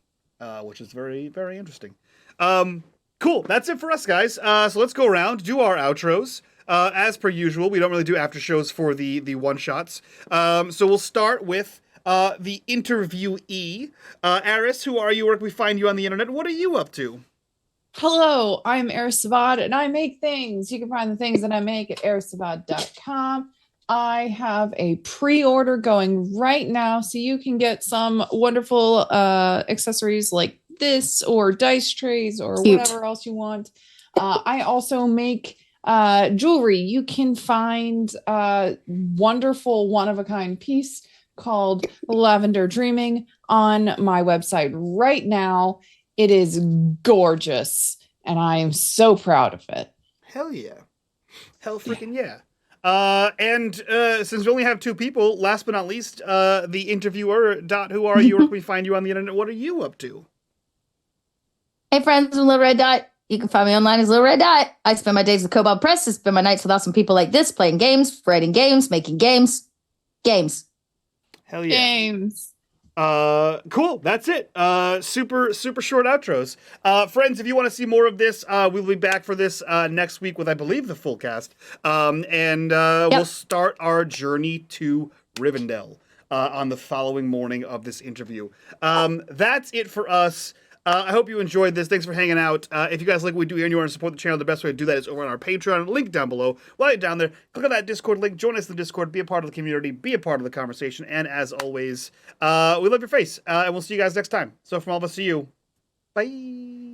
[SPEAKER 2] which is very, very interesting. Cool. That's it for us, guys. So let's go around, do our outros. As per usual, we don't really do after shows for the one-shots. So we'll start with the interviewee. Aris, who are you? Where can we find you on the internet? What are you up to?
[SPEAKER 5] Hello, I'm Eris Sabad, and I make things. You can find the things that I make at erisabad.com. I have a pre-order going right now, so you can get some wonderful accessories like this, or dice trays, or whatever else you want. I also make jewelry. You can find a wonderful one-of-a-kind piece called Lavender Dreaming on my website right now. It is gorgeous, and I am so proud of it.
[SPEAKER 2] Hell yeah. Hell freaking yeah. And since we only have two people, last but not least, the interviewer, Dot, who are you? Where can we find you on the internet? What are you up to?
[SPEAKER 6] Hey friends, I'm Little Red Dot. You can find me online as Little Red Dot. I spend my days with Cobalt Press. I spend my nights with awesome people like this, playing games, writing games, making games. Games.
[SPEAKER 2] Hell yeah.
[SPEAKER 5] Games.
[SPEAKER 2] Cool. That's it. Super short outros. Friends, if you want to see more of this, we'll be back for this next week with, I believe, the full cast. And we'll start our journey to Rivendell on the following morning of this interview. That's it for us. I hope you enjoyed this. Thanks for hanging out. If you guys like what we do here and you want to support the channel, the best way to do that is over on our Patreon. Link down below. While you're down there, click on that Discord link. Join us in the Discord. Be a part of the community. Be a part of the conversation. And as always, we love your face. And we'll see you guys next time. So from all of us to you, bye.